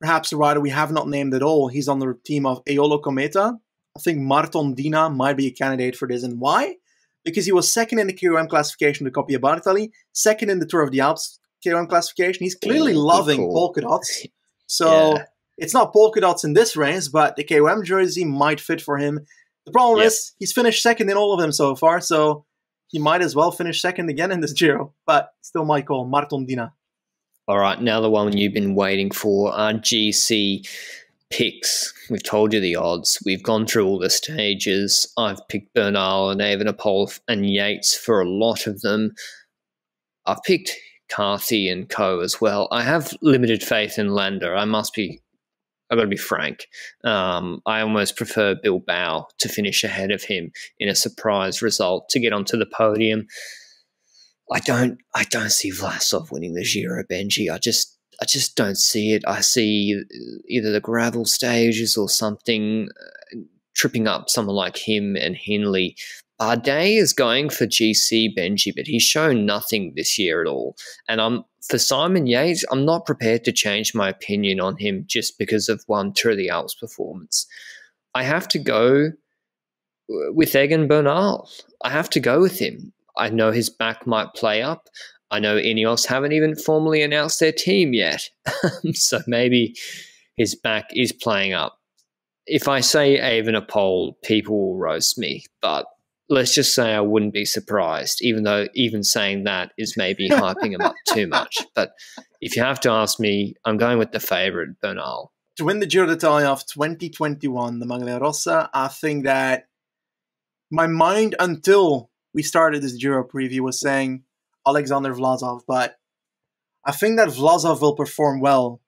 perhaps a rider we have not named at all. He's on the team of Eolo Cometa. I think Martondina might be a candidate for this. And why? Because he was second in the KOM classification of the Coppi Bartali, second in the Tour of the Alps KOM classification. He's clearly loving polka dots. So it's not polka dots in this race, but the KOM jersey might fit for him. The problem is he's finished second in all of them so far, so he might as well finish second again in this Giro. But still my call, Martondina. All right, now the one you've been waiting for, our GC picks. We've told you the odds. We've gone through all the stages. I've picked Bernal and Evenepoel and Yates for a lot of them. I've picked Carthy and Co as well. I have limited faith in Landa. I've got to be frank. I almost prefer Bilbao to finish ahead of him in a surprise result to get onto the podium. I don't see Vlasov winning the Giro, Benji. I just don't see it. I see either the gravel stages or something tripping up someone like him and Hindley. Bardet is going for GC, Benji, but he's shown nothing this year at all. And for Simon Yates, I'm not prepared to change my opinion on him just because of one Tour of the Alps performance. I have to go with Egan Bernal. I have to go with him. I know his back might play up. I know Ineos haven't even formally announced their team yet. So maybe his back is playing up. If I say Evenepoel, people will roast me. But let's just say I wouldn't be surprised, even though even saying that is maybe hyping him up too much. But if you have to ask me, I'm going with the favourite, Bernal. To win the Giro d'Italia of 2021, the Maglia Rossa, I think that my mind until we started this Giro preview was saying Alexander Vlasov, but I think that Vlasov will perform well.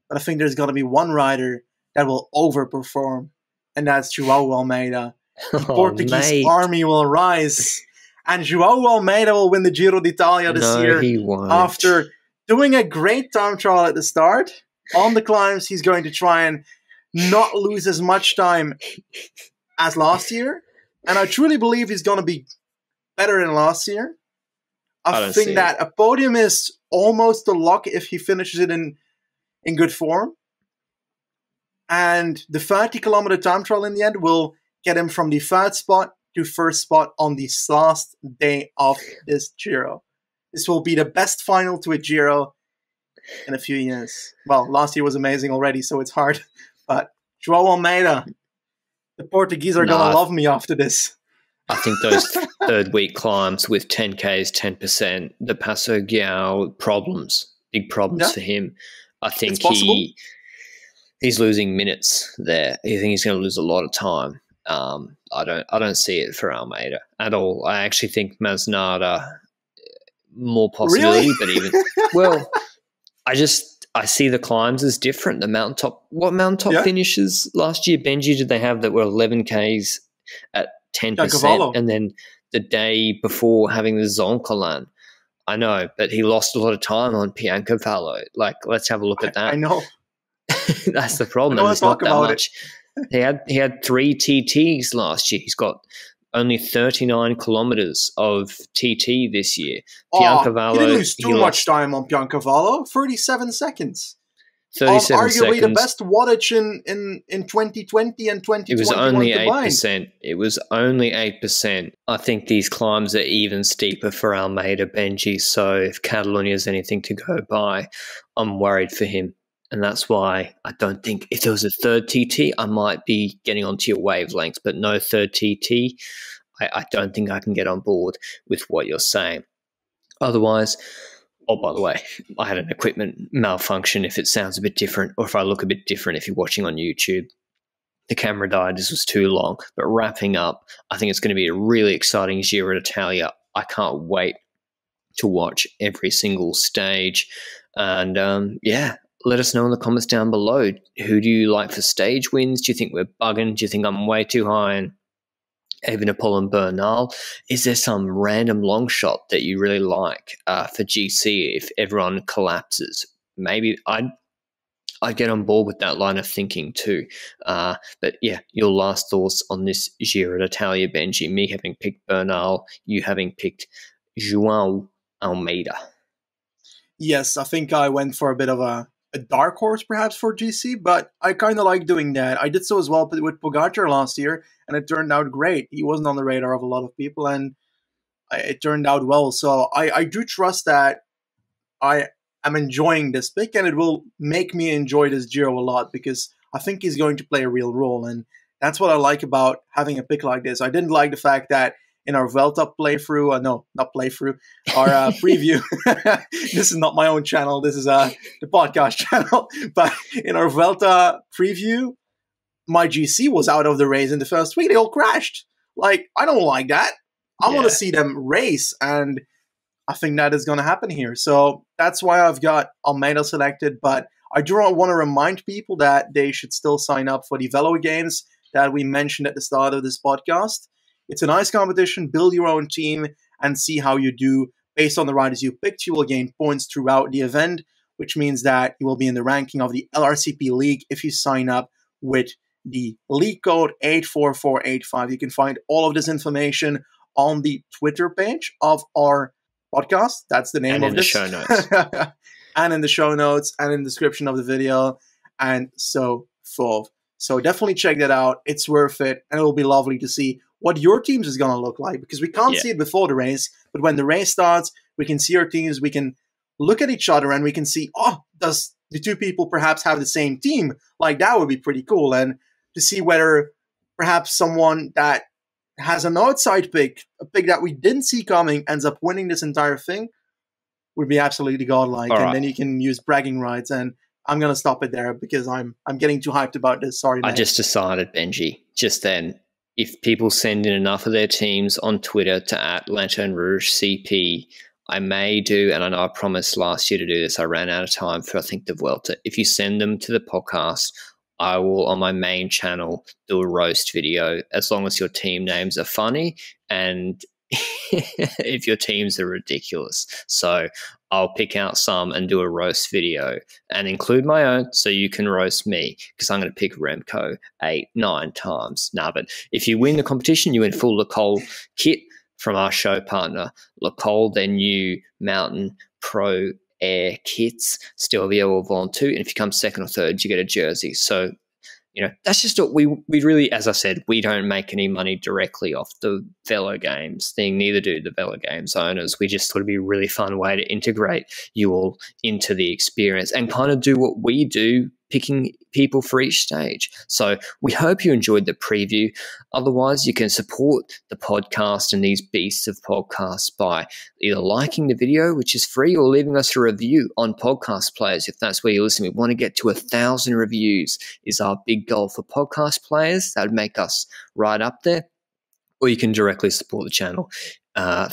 But I think there's got to be one rider that will overperform, and that's João Almeida. The Portuguese army will rise, and João Almeida will win the Giro d'Italia this year. He won't. After doing a great time trial at the start, on the climbs, he's going to try and not lose as much time as last year. And I truly believe he's going to be better than last year. I think that a podium is almost a lock if he finishes it in good form. And the 30-kilometer time trial in the end will get him from the third spot to first spot on the last day of this Giro. This will be the best final to a Giro in a few years. Well, last year was amazing already, so it's hard. But João Almeida, the Portuguese are going to love me after this. I think those third week climbs with 10Ks, 10%, the Passo Giao big problems for him. I think he's losing minutes there. I think he's going to lose a lot of time. I don't see it for Almeida at all. I actually think Masnada more possibility, Really? but even well, I see the climbs as different. The mountaintop, what mountaintop Yeah, finishes last year, Benji, did they have that were 11Ks at 10%, Giancavallo. and then the day before having the Zoncolan? I know, but he lost a lot of time on Piancavallo. Like, let's have a look at I that. know. That's the I problem, don't and want there's to talk not that about it. much. He had 3 TTs last year. He's got only 39 kilometers of TT this year. Oh, he didn't Piancavallo, lose he too much lost time on Giancavallo. 37 seconds. On 37 arguably the seconds. best wattage in 2020 and It was 2021 only combined. 8%. It was only 8%. I think these climbs are even steeper for Almeida, Benji. So if Catalonia has anything to go by, I'm worried for him. And that's why I don't think if there was a third TT, I might be getting onto your wavelengths. But no third TT, I don't think I can get on board with what you're saying. Otherwise, oh, by the way, I had an equipment malfunction if it sounds a bit different or if I look a bit different if you're watching on YouTube. The camera died. This was too long. But wrapping up, I think it's going to be a really exciting Giro d'Italia. I can't wait to watch every single stage. And yeah, let us know in the comments down below. Who do you like for stage wins? Do you think we're bugging? Do you think I'm way too high in Evenepoel and Bernal? Is there some random long shot that you really like for GC if everyone collapses? Maybe I'd get on board with that line of thinking too. But yeah, your last thoughts on this Giro d'Italia, Benji? Me having picked Bernal, you having picked João Almeida. Yes, I think I went for a bit of a dark horse perhaps for GC, but I kind of like doing that. I did so as well with Pogacar last year, and it turned out great. He wasn't on the radar of a lot of people, and it turned out well. So I do trust that I am enjoying this pick, and it will make me enjoy this Giro a lot because I think he's going to play a real role, and that's what I like about having a pick like this. I didn't like the fact that in our Vuelta playthrough, no, not playthrough, our preview. This is not my own channel. This is the podcast channel. But in our Vuelta preview, my GC was out of the race in the first week. They all crashed. Like, I don't like that. I want to see them race, and I think that is going to happen here. So that's why I've got Almeida selected. But I do want to remind people that they should still sign up for the Velogames that we mentioned at the start of this podcast. It's a nice competition. Build your own team and see how you do. Based on the riders you picked, you will gain points throughout the event, which means that you will be in the ranking of the LRCP League if you sign up with the league code 84485. You can find all of this information on the Twitter page of our podcast. That's the name of this. And in the show notes. And in the show notes and in the description of the video and so forth. So definitely check that out. It's worth it. And it will be lovely to see what your teams is going to look like because we can't see it before the race. But when the race starts, we can see our teams. We can look at each other and we can see, does the two people perhaps have the same team? Like, that would be pretty cool. And to see whether perhaps someone that has an outside pick, a pick that we didn't see coming, ends up winning this entire thing, would be absolutely godlike. And then you can use bragging rights. And I'm going to stop it there because I'm getting too hyped about this. Sorry, man. I just decided, Benji, just then, if people send in enough of their teams on Twitter to @Lanterne Rouge CP, I may do, and I know I promised last year to do this, I ran out of time for, I think, the Vuelta. If you send them to the podcast, I will, on my main channel, do a roast video as long as your team names are funny and if your teams are ridiculous. So I'll pick out some and do a roast video and include my own so you can roast me because I'm going to pick Remco 8-9 times. But if you win the competition, you win full Lecole kit from our show partner, Lecole, their new Mountain Pro Air kits, Stelvio or Ventoux. And if you come second or third, you get a jersey. So, that's just what we really, as I said, we don't make any money directly off the Velogames thing. Neither do the Velogames owners. We just thought it'd be a really fun way to integrate you all into the experience and kind of do what we do, picking people for each stage. So we hope you enjoyed the preview. Otherwise, you can support the podcast and these beasts of podcasts by either liking the video, which is free, or leaving us a review on podcast players. If that's where you're listening, we want to get to 1,000 reviews is our big goal for podcast players. That would make us right up there. Or you can directly support the channel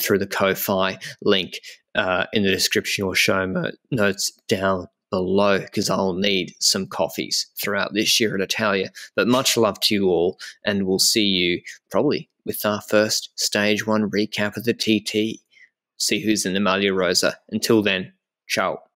through the Ko-Fi link in the description or show notes down below, because I'll need some coffees throughout this year at Italia. But much love to you all, and we'll see you probably with our first Stage 1 recap of the TT. See who's in the Maglia Rosa. Until then, ciao.